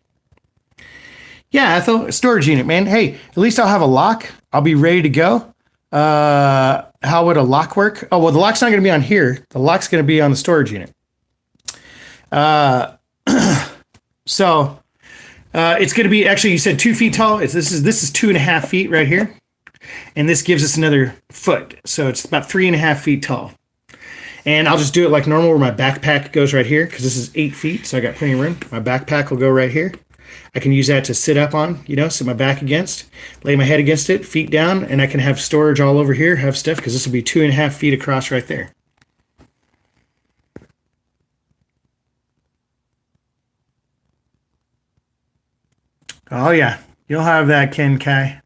Yeah, Ethel, storage unit, man. Hey, at least I'll have a lock. I'll be ready to go. How would a lock work? Oh, well, the lock's not gonna be on here. The lock's gonna be on the storage unit. So it's gonna be actually. You said 2 feet tall. This is 2.5 feet right here, and this gives us another foot. So it's about 3.5 feet tall. And I'll just do it like normal where my backpack goes right here because this is 8 feet, so I got plenty of room. My backpack will go right here. I can use that to sit up on, sit my back against, lay my head against it, feet down, and I can have storage all over here, have stuff, because this will be 2.5 feet across right there. Oh yeah, you'll have that, Ken Kai.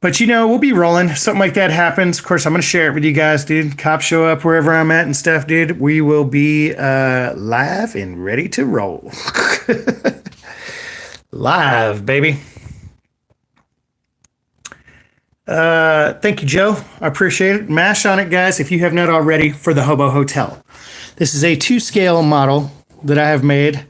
But we'll be rolling. Something like that happens. Of course, I'm going to share it with you guys, dude. Cops show up wherever I'm at and stuff, dude. We will be live and ready to roll. Live, baby. Thank you, Joe. I appreciate it. Mash on it, guys, if you have not already, for the Hobo Hotel. This is a 2-scale model that I have made.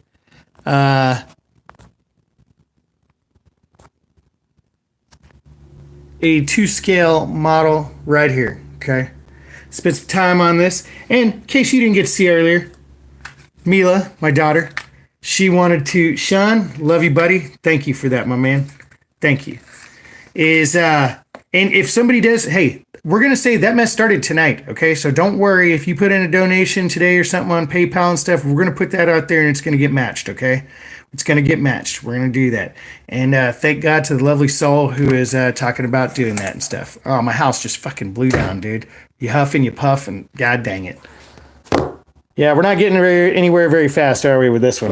A 2-scale model right here, okay? Spent some time on this. And in case you didn't get to see earlier, Mila, my daughter, she wanted to, Sean, love you, buddy. Thank you for that, my man. Thank you. And if somebody does, hey, we're going to say that mess started tonight, okay? So don't worry if you put in a donation today or something on PayPal and stuff, we're going to put that out there and it's going to get matched, okay? It's going to get matched. We're going to do that. And thank God to the lovely soul who is talking about doing that and stuff. Oh, my house just fucking blew down, dude. You huff and you puff and god dang it. Yeah, we're not getting anywhere very fast, are we, with this one?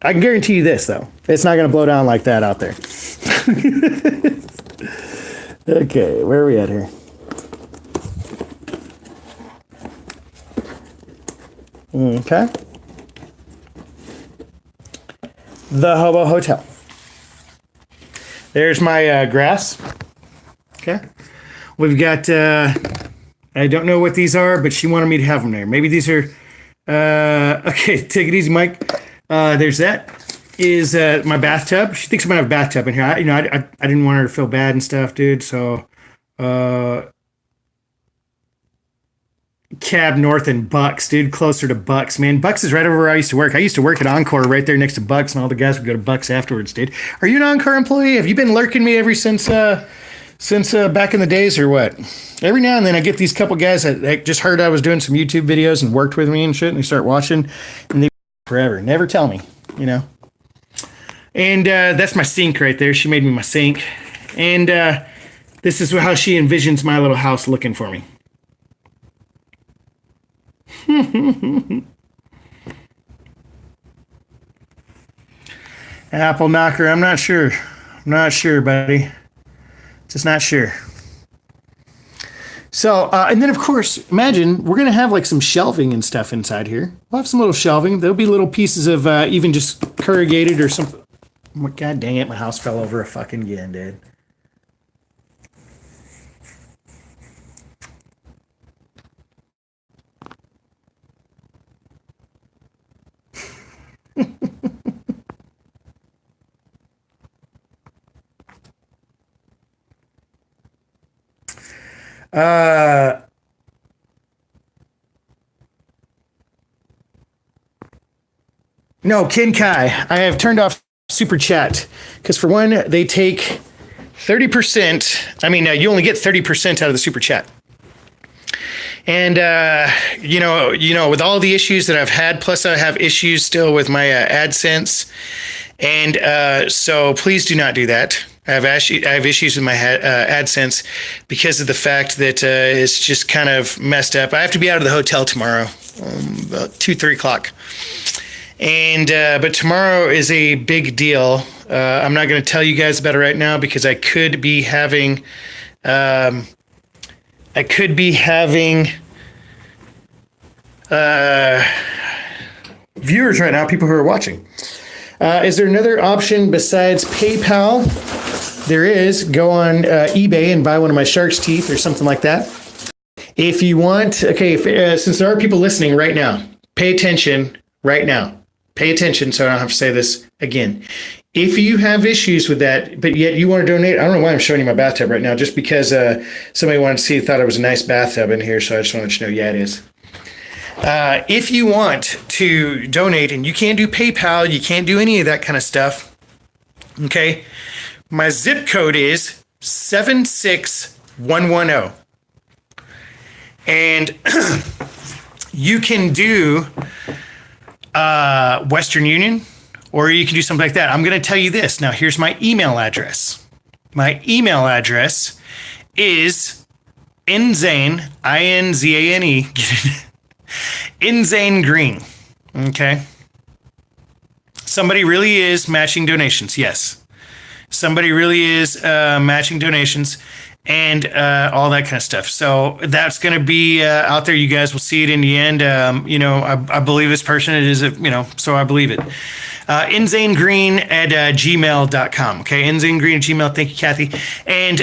I can guarantee you this, though. It's not going to blow down like that out there. Okay, where are we at here? Okay. The Hobo Hotel. There's my grass. Okay. We've got, I don't know what these are, but she wanted me to have them there. Maybe these are, okay, take it easy, Mike. There's that. Is my bathtub. She thinks I'm gonna have a bathtub in here. I didn't want her to feel bad and stuff, dude. So, Cab North and Bucks, dude, closer to Bucks, man. Bucks is right over where I used to work. I used to work at Encore right there next to Bucks, and all the guys would go to Bucks afterwards, dude. Are you an Encore employee? Have you been lurking me ever since back in the days, or what? Every now and then I get these couple guys that just heard I was doing some YouTube videos and worked with me and shit, and they start watching, and they forever never tell me, And that's my sink right there. She made me my sink, and this is how she envisions my little house looking for me. Apple knocker. I'm not sure. Buddy. Just not sure. So, and then of course, imagine we're going to have like some shelving and stuff inside here. We'll have some little shelving. There'll be little pieces of even just corrugated or something. God dang it, my house fell over again, dude. No, Ken Kai, I have turned off Super Chat because for one, they take 30%. I mean, you only get 30% out of the Super Chat. And, with all the issues that I've had, plus I have issues still with my AdSense. And so please do not do that. I have issues with my AdSense because of the fact that it's just kind of messed up. I have to be out of the hotel tomorrow, about 2-3 o'clock. And but tomorrow is a big deal. I'm not going to tell you guys about it right now because I could be having viewers right now, people who are watching. Is there another option besides PayPal? There is. Go on eBay and buy one of my shark's teeth or something like that. If you want, okay, since there are people listening right now, pay attention right now. Pay attention so I don't have to say this again. If you have issues with that, but yet you want to donate, I don't know why I'm showing you my bathtub right now, just because somebody wanted to see, thought it was a nice bathtub in here, so I just wanted to know, yeah, it is. If you want to donate, and you can't do PayPal, you can't do any of that kind of stuff, okay, my zip code is 76110. And you can do Western Union, or you can do something like that. I'm going to tell you this. Now, here's my email address. My email address is Inzane, I-N-Z-A-N-E, Inzane Green. Okay. Somebody really is matching donations. Yes. Somebody really is matching donations. And all that kind of stuff. So that's going to be out there. You guys will see it in the end. I believe this person. It is, so I believe it. InzaneGreen at gmail.com. Okay, InzaneGreen at gmail. Thank you, Kathy. And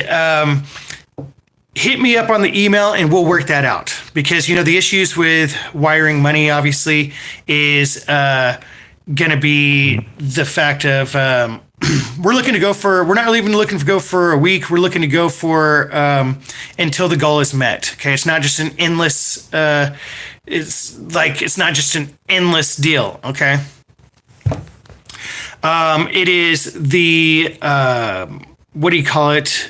hit me up on the email and we'll work that out. Because, the issues with wiring money, obviously, is going to be the fact of... we're not even looking to go for a week. We're looking to go for until the goal is met. Okay. It's not just an endless, it's not just an endless deal. Okay. It is the, what do you call it?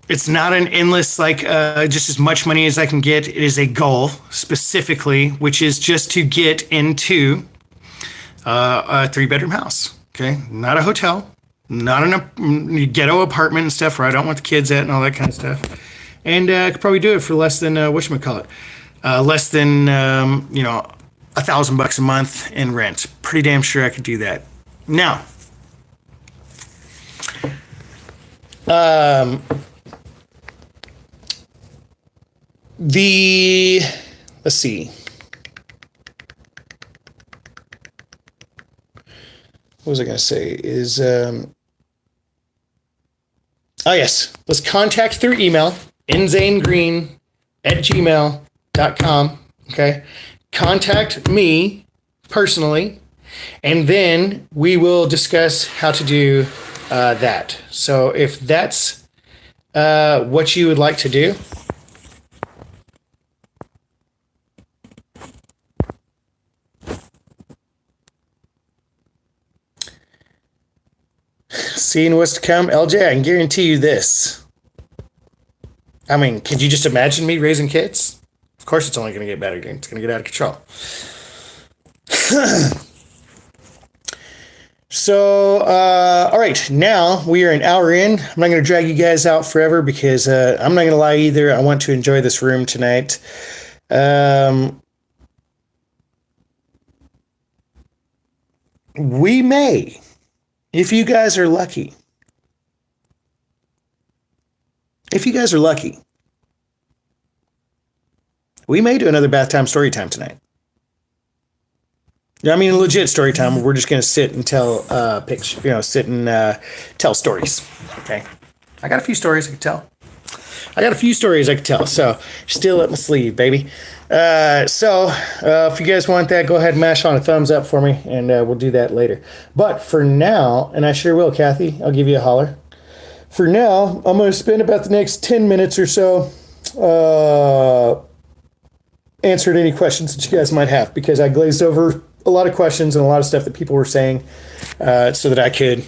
It's not an endless, just as much money as I can get. It is a goal specifically, which is just to get into a 3-bedroom house. Okay. Not a hotel, not in a ghetto apartment and stuff where I don't want the kids at and all that kind of stuff. And I could probably do it for less than, whatchamacallit, less than, $1,000 a month in rent. Pretty damn sure I could do that. Now, let's see. What was I going to say is, yes, let's contact through email, inzanegreen at gmail.com. Okay. Contact me personally, and then we will discuss how to do that. So if that's what you would like to do, seeing what's to come, LJ, I can guarantee you this. I mean, could you just imagine me raising kids? Of course it's only going to get better. It's going to get out of control. So, all right, now we are an hour in. I'm not going to drag you guys out forever because I'm not going to lie either. I want to enjoy this room tonight. We may, if you guys are lucky, we may do another bath time story time tonight. I mean, legit story time. We're just going to sit and tell tell stories. Okay. I got a few stories I could tell. So still up my sleeve, baby. If you guys want that, go ahead and mash on a thumbs up for me, and we'll do that later. But for now, and I sure will, Kathy, I'll give you a holler. For now, I'm going to spend about the next 10 minutes or so answering any questions that you guys might have, because I glazed over a lot of questions and a lot of stuff that people were saying so that I could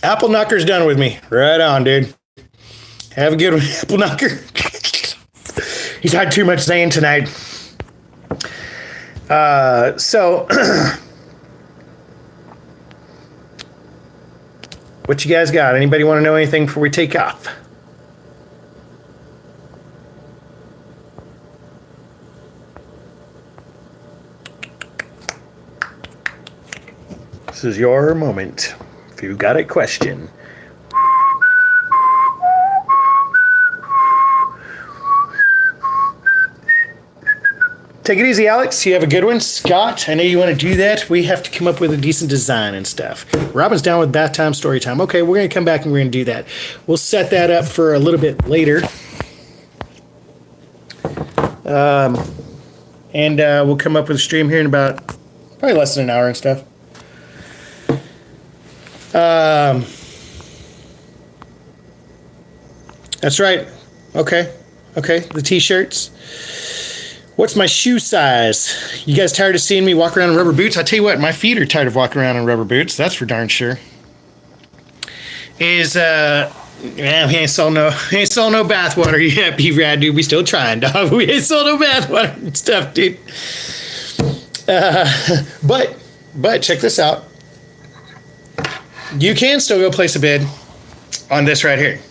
Apple Knocker's done with me. Right on, dude. Have a good one, Apple Knocker. He's had too much Zane tonight. What you guys got? Anybody want to know anything before we take off? This is your moment. If you got a question. Take it easy, Alex. You have a good one. Scott, I know you want to do that. We have to come up with a decent design and stuff. Robin's down with bath time, story time. Okay, we're going to come back and we're going to do that. We'll set that up for a little bit later. And we'll come up with a stream here in about probably less than an hour and stuff. That's right. Okay. The t-shirts. What's my shoe size? You guys tired of seeing me walk around in rubber boots? I tell you what, my feet are tired of walking around in rubber boots. That's for darn sure. Yeah, we ain't sold no bathwater yet, B-Rad, dude. We still trying, dog. We ain't sold no bathwater and stuff, dude. But check this out. You can still go place a bid on this right here.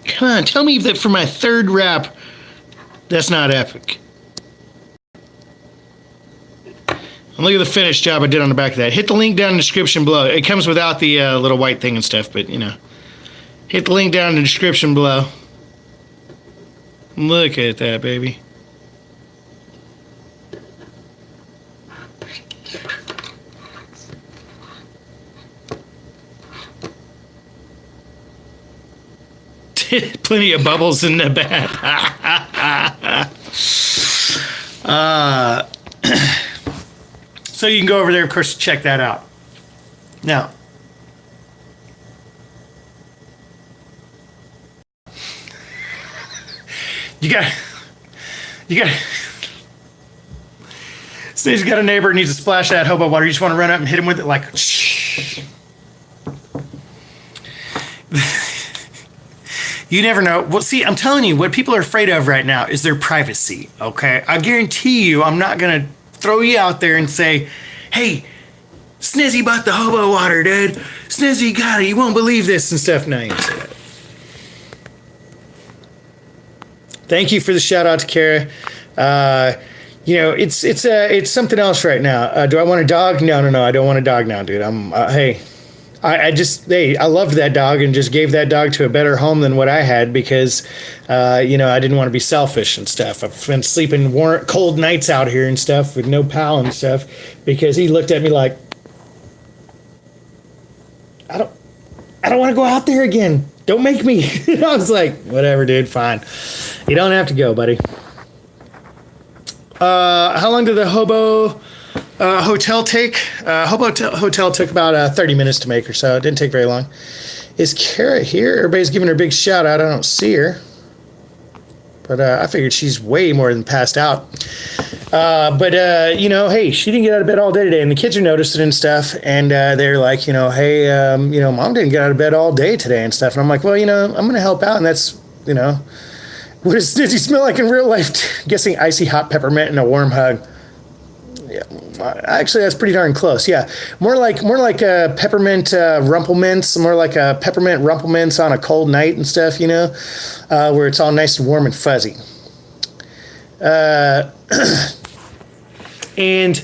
Come on, tell me that for my third wrap, that's not epic. And look at the finish job I did on the back of that. Hit the link down in the description below. It comes without the little white thing and stuff, but you know. Hit the link down in the description below. Look at that, baby. Plenty of bubbles in the bath. So you can go over there, of course, to check that out. Now, you got. Steve's got a neighbor who needs to splash that hobo water. You just want to run up and hit him with it like. You never know. Well, see, I'm telling you, what people are afraid of right now is their privacy, okay? I guarantee you I'm not going to throw you out there and say, hey, Snizzy bought the hobo water, dude. Snizzy got it. You won't believe this and stuff. No, you didn't say that. Thank you for the shout out to Kara. You know, it's something else right now. Do I want a dog? No, I don't want a dog now, dude. I loved that dog and just gave that dog to a better home than what I had because, I didn't want to be selfish and stuff. I've been sleeping cold nights out here and stuff with no pal and stuff because he looked at me like, I don't want to go out there again. Don't make me. I was like, whatever, dude, fine. You don't have to go, buddy. How long did the Hobo hotel take? Hobo hotel took about 30 minutes to make or so. It didn't take very long. Is Kara here? Everybody's giving her a big shout out. I don't see her. But I figured she's way more than passed out. Hey, she didn't get out of bed all day today. And the kids are noticing and stuff. And they're like, hey, Mom didn't get out of bed all day today and stuff. And I'm like, well, I'm going to help out. And that's, what does Snizzy smell like in real life? Guessing icy hot peppermint and a warm hug. Yeah, actually, that's pretty darn close. Yeah, more like a peppermint rumplemints, more like a peppermint rumplemints on a cold night and stuff. Where it's all nice and warm and fuzzy. And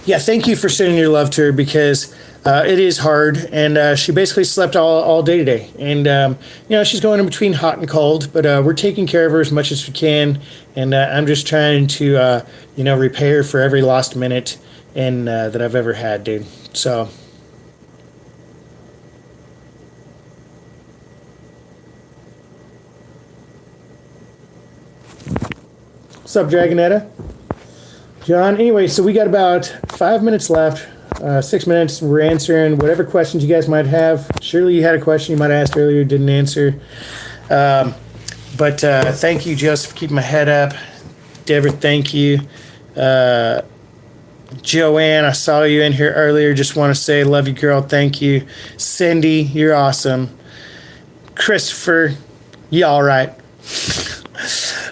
yeah, thank you for sending your love to her because it is hard, and she basically slept all day today. And she's going in between hot and cold, but we're taking care of her as much as we can. And I'm just trying to repay her for every lost minute and that I've ever had, dude. So. What's up, Dragonetta? John, anyway, so we got about 5 minutes left. 6 minutes. We're answering whatever questions you guys might have. Surely you had a question you might have asked earlier, didn't answer. But thank you, Joseph, for keeping my head up. Deborah, thank you. Joanne, I saw you in here earlier. Just want to say, love you, girl. Thank you. Cindy, you're awesome. Christopher, you all right.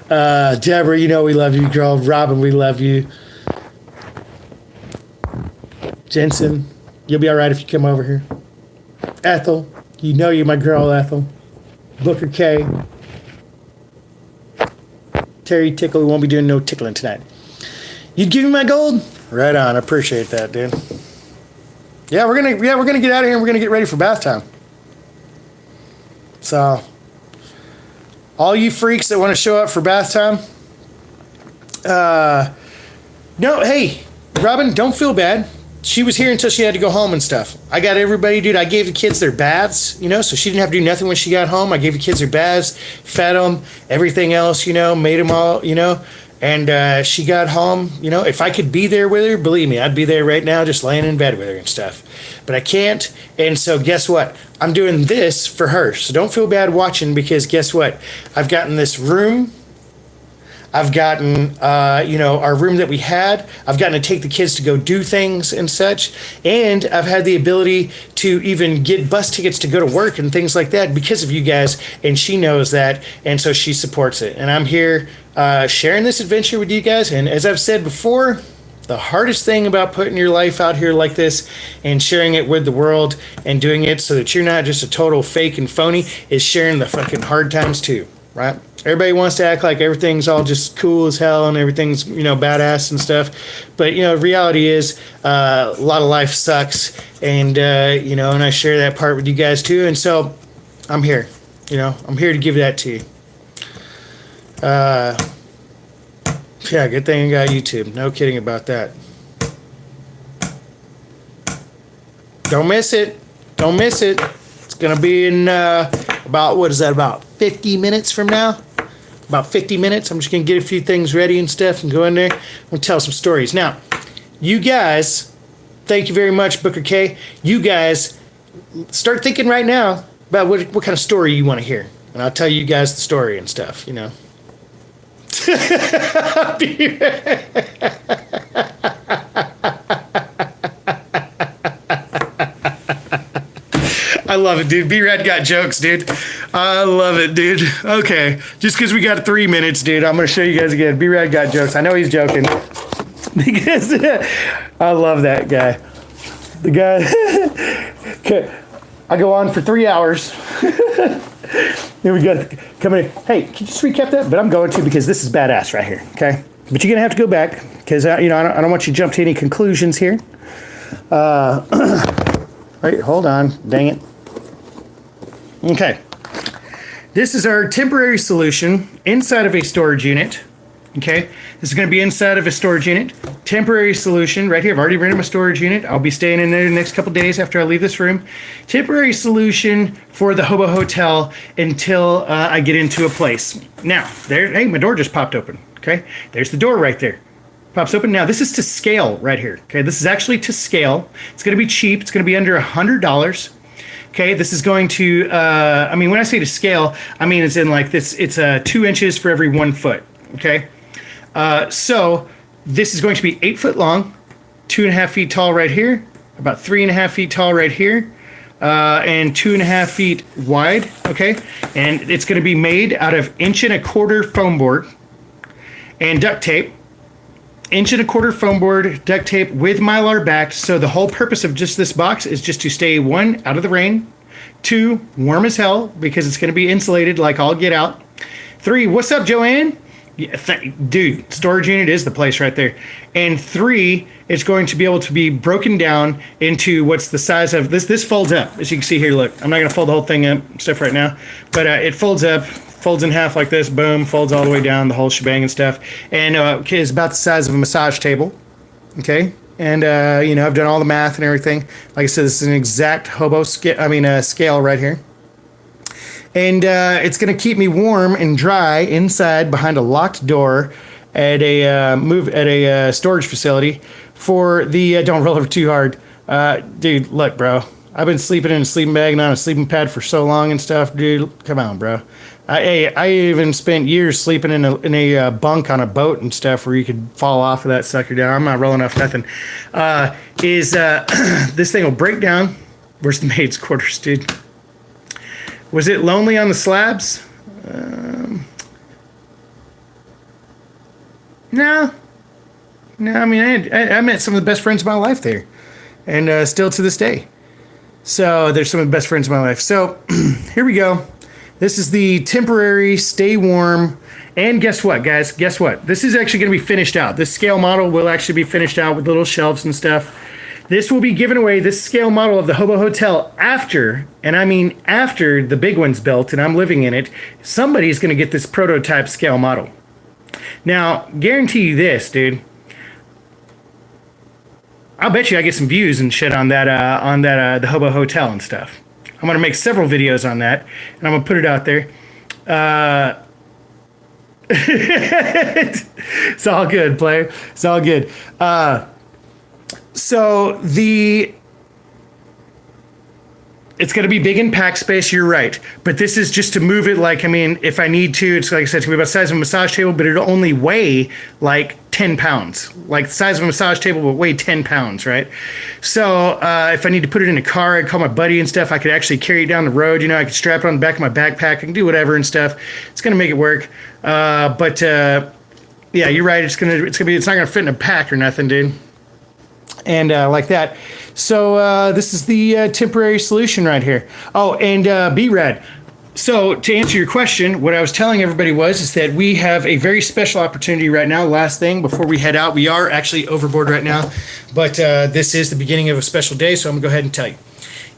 Deborah, we love you, girl. Robin, we love you. Jensen, you'll be all right if you come over here. Ethel, you're my girl, Ethel. Booker K. Terry Tickle, we won't be doing no tickling tonight. You'd give me my gold? Right on, I appreciate that, dude. Yeah, we're gonna get out of here and we're gonna get ready for bath time. So, all you freaks that want to show up for bath time, No, hey, Robin, don't feel bad. She was here until she had to go home and stuff. I got everybody, dude. I gave the kids their baths, so she didn't have to do nothing when she got home. I gave the kids their baths, fed them, everything else, made them all, and she got home, if I could be there with her, believe me, I'd be there right now just laying in bed with her and stuff. But I can't. And so guess what? I'm doing this for her. So don't feel bad watching, because guess what? I've gotten this room. I've gotten, our room that we had. I've gotten to take the kids to go do things and such. And I've had the ability to even get bus tickets to go to work and things like that because of you guys. And she knows that. And so she supports it. And I'm here sharing this adventure with you guys. And as I've said before, the hardest thing about putting your life out here like this and sharing it with the world and doing it so that you're not just a total fake and phony is sharing the fucking hard times too, right? Everybody wants to act like everything's all just cool as hell and everything's, badass and stuff. But, reality is a lot of life sucks. And, and I share that part with you guys too. And so I'm here, I'm here to give that to you. Yeah, good thing I got YouTube. No kidding about that. Don't miss it. Don't miss it. It's going to be in about 50 minutes from now? About 50 minutes. I'm just going to get a few things ready and stuff and go in there. I'm going to tell some stories. Now, you guys, thank you very much, Booker K. You guys, start thinking right now about what kind of story you want to hear. And I'll tell you guys the story and stuff, I love it, dude. B-Rad got jokes, dude. I love it, dude. Okay, just because we got 3 minutes, dude, I'm going to show you guys again. B-Rad got jokes. I know he's joking. Because I love that guy. The guy. Okay, I go on for 3 hours. Here we go. Come in. Hey, can you just recap that? But I'm going to, because this is badass right here, okay? But you're going to have to go back, because, I don't want you to jump to any conclusions here. Wait, hold on. Dang it. Okay. This is our temporary solution inside of a storage unit. Okay. This is going to be inside of a storage unit. Temporary solution right here. I've already rented my storage unit. I'll be staying in there the next couple days after I leave this room. Temporary solution for the Hobo Hotel until I get into a place. Now, there. Hey, my door just popped open. Okay. There's the door right there. Pops open. Now, this is to scale right here. Okay. This is actually to scale. It's going to be cheap. It's going to be under $100. Okay, this is going to, when I say to scale, I mean it's in like this, it's 2 inches for every 1 foot, okay? So this is going to be 8 foot long, 2.5 feet tall right here, about 3.5 feet tall right here, and 2.5 feet wide, okay? And it's going to be made out of 1.25 foam board and duct tape. 1.25 foam board, duct tape with Mylar backed. So the whole purpose of just this box is just to stay 1, out of the rain, 2, warm as hell because it's going to be insulated like all get out. 3, what's up, Joanne? Yeah, dude, storage unit is the place right there. And 3, it's going to be able to be broken down into what's the size of this. This folds up, as you can see here. Look, I'm not going to fold the whole thing up stuff right now, but it folds up. Folds in half like this, boom, folds all the way down, the whole shebang and stuff. And it's about the size of a massage table, okay? And, I've done all the math and everything. Like I said, this is an exact Hobo scale right here. And it's going to keep me warm and dry inside behind a locked door at a storage facility for the, don't roll over too hard. Dude, look, bro. I've been sleeping in a sleeping bag and on a sleeping pad for so long and stuff, dude. Come on, bro. I even spent years sleeping in a bunk on a boat and stuff where you could fall off of that sucker down. I'm not rolling off nothing. This thing will break down. Where's the maid's quarters, dude? Was it lonely on the slabs? No. I mean, I met some of the best friends of my life there, and still to this day. So there's some of the best friends of my life. So here we go. This is the temporary stay warm. And guess what, guys? Guess what? This is actually going to be finished out. This scale model will actually be finished out with little shelves and stuff. This will be given away, this scale model of the Hobo Hotel after, and I mean after the big one's built and I'm living in it, somebody's going to get this prototype scale model. Now, guarantee you this, dude. I'll bet you I get some views and shit on that the Hobo Hotel and stuff. I'm gonna make several videos on that, and I'm gonna put it out there. It's all good, player. It's all good. So it's going to be big in pack space, you're right. But this is just to move it, like, I mean, if I need to, it's like I said, it's going to be about the size of a massage table, but it'll only weigh like 10 pounds. Like the size of a massage table will weigh 10 pounds, right? So if I need to put it in a car, I'd call my buddy and stuff. I could actually carry it down the road. You know, I could strap it on the back of my backpack. I can do whatever and stuff. It's going to make it work. Yeah, you're right. It's not going to fit in a pack or nothing, dude. And like that. So this is the temporary solution right here. Oh, and B-Rad. So to answer your question, what I was telling everybody is that we have a very special opportunity right now. Last thing before we head out, we are actually overboard right now, but this is the beginning of a special day, so I'm gonna go ahead and tell you.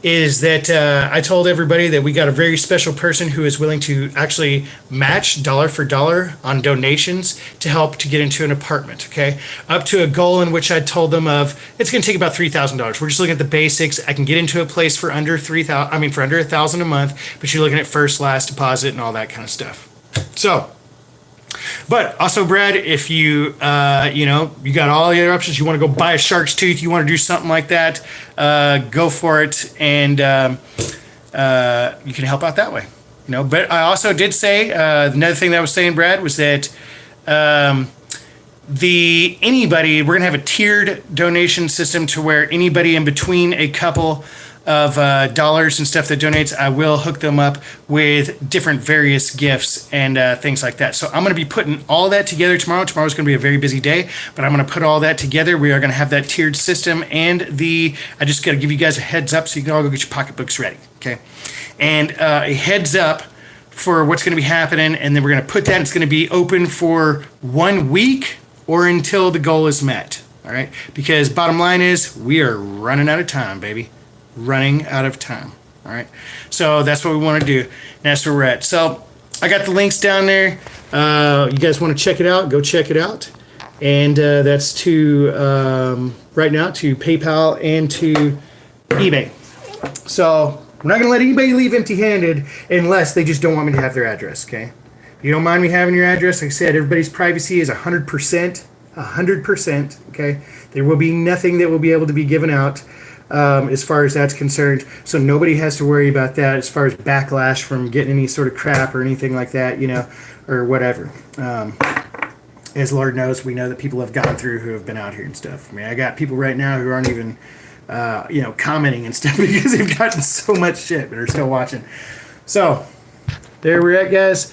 Is that I told everybody that we got a very special person who is willing to actually match dollar for dollar on donations to help to get into an apartment, okay? Up to a goal in which I told them of, it's gonna take about $3,000. We're just looking at the basics. I can get into a place for under $3,000, for under $1,000 a month, but you're looking at first, last deposit and all that kind of stuff. So, but also, Brad, if you, you got all the other options, you want to go buy a shark's tooth, you want to do something like that, go for it, and you can help out that way. You know, but I also did say another thing that I was saying, Brad, was that we're gonna have a tiered donation system to where anybody in between a couple of dollars and stuff that donates, I will hook them up with different various gifts and things like that. So I'm going to be putting all that together tomorrow. Tomorrow's going to be a very busy day, but I'm going to put all that together. We are going to have that tiered system, and I just got to give you guys a heads up so you can all go get your pocketbooks ready, okay? And a heads up for what's going to be happening, and then we're going to put that. It's going to be open for 1 week or until the goal is met, all right? Because bottom line is we are running out of time, baby. Running out of time. All right. So that's what we want to do. That's where we're at. So I got the links down there. You guys want to check it out? Go check it out. And that's to right now to PayPal and to eBay. So we're not going to let anybody leave empty-handed unless they just don't want me to have their address. Okay. If you don't mind me having your address, like I said, everybody's privacy is 100%. 100%. Okay. There will be nothing that will be able to be given out. As far as that's concerned. So nobody has to worry about that as far as backlash from getting any sort of crap or anything like that, you know, or whatever. As Lord knows, we know that people have gone through who have been out here and stuff. I mean, I got people right now who aren't even, commenting and stuff because they've gotten so much shit but are still watching. So there we're at, guys.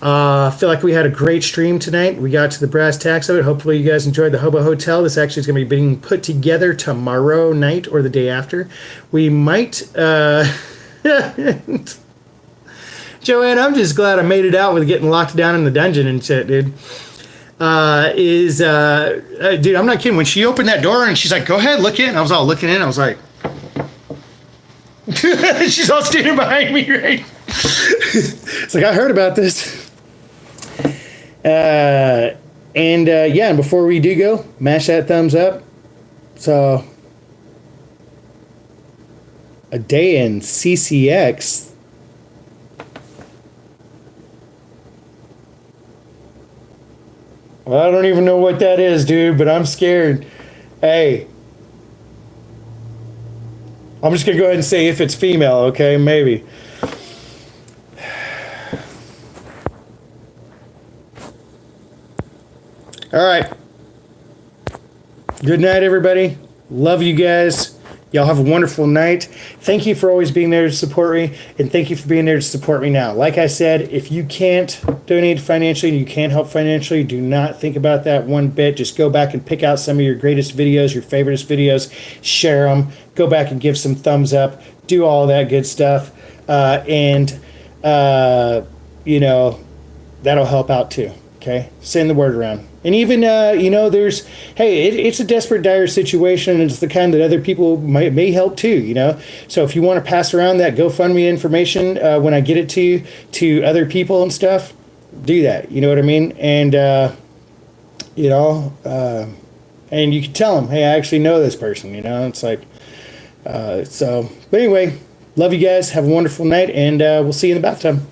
I feel like we had a great stream tonight. We got to the brass tacks of it. Hopefully you guys enjoyed the Hobo Hotel. This actually is going to be being put together tomorrow night or the day after. We might... Joanne, I'm just glad I made it out with getting locked down in the dungeon and shit, dude. Dude, I'm not kidding. When she opened that door and she's like, go ahead, look in. I was all looking in. I was like... She's all standing behind me, right? It's like, I heard about this. And before we do go, mash that thumbs up. So, a day in CCX. Well, I don't even know what that is, dude, but I'm scared. Hey. I'm just going to go ahead and say if it's female, okay? Maybe. All right. Good night, everybody. Love you guys. Y'all have a wonderful night. Thank you for always being there to support me, and thank you for being there to support me now. Like I said, if you can't donate financially and you can't help financially, do not think about that one bit. Just go back and pick out some of your greatest videos, your favorite videos, share them, go back and give some thumbs up, do all that good stuff, that'll help out too. Okay, send the word around. And even, it's a desperate, dire situation, and it's the kind that other people may help too, you know? So if you want to pass around that GoFundMe information when I get it to you, to other people and stuff, do that. You know what I mean? And you know, and you can tell them, hey, I actually know this person, you know. It's like, so, but anyway, love you guys. Have a wonderful night, and we'll see you in the bathtub.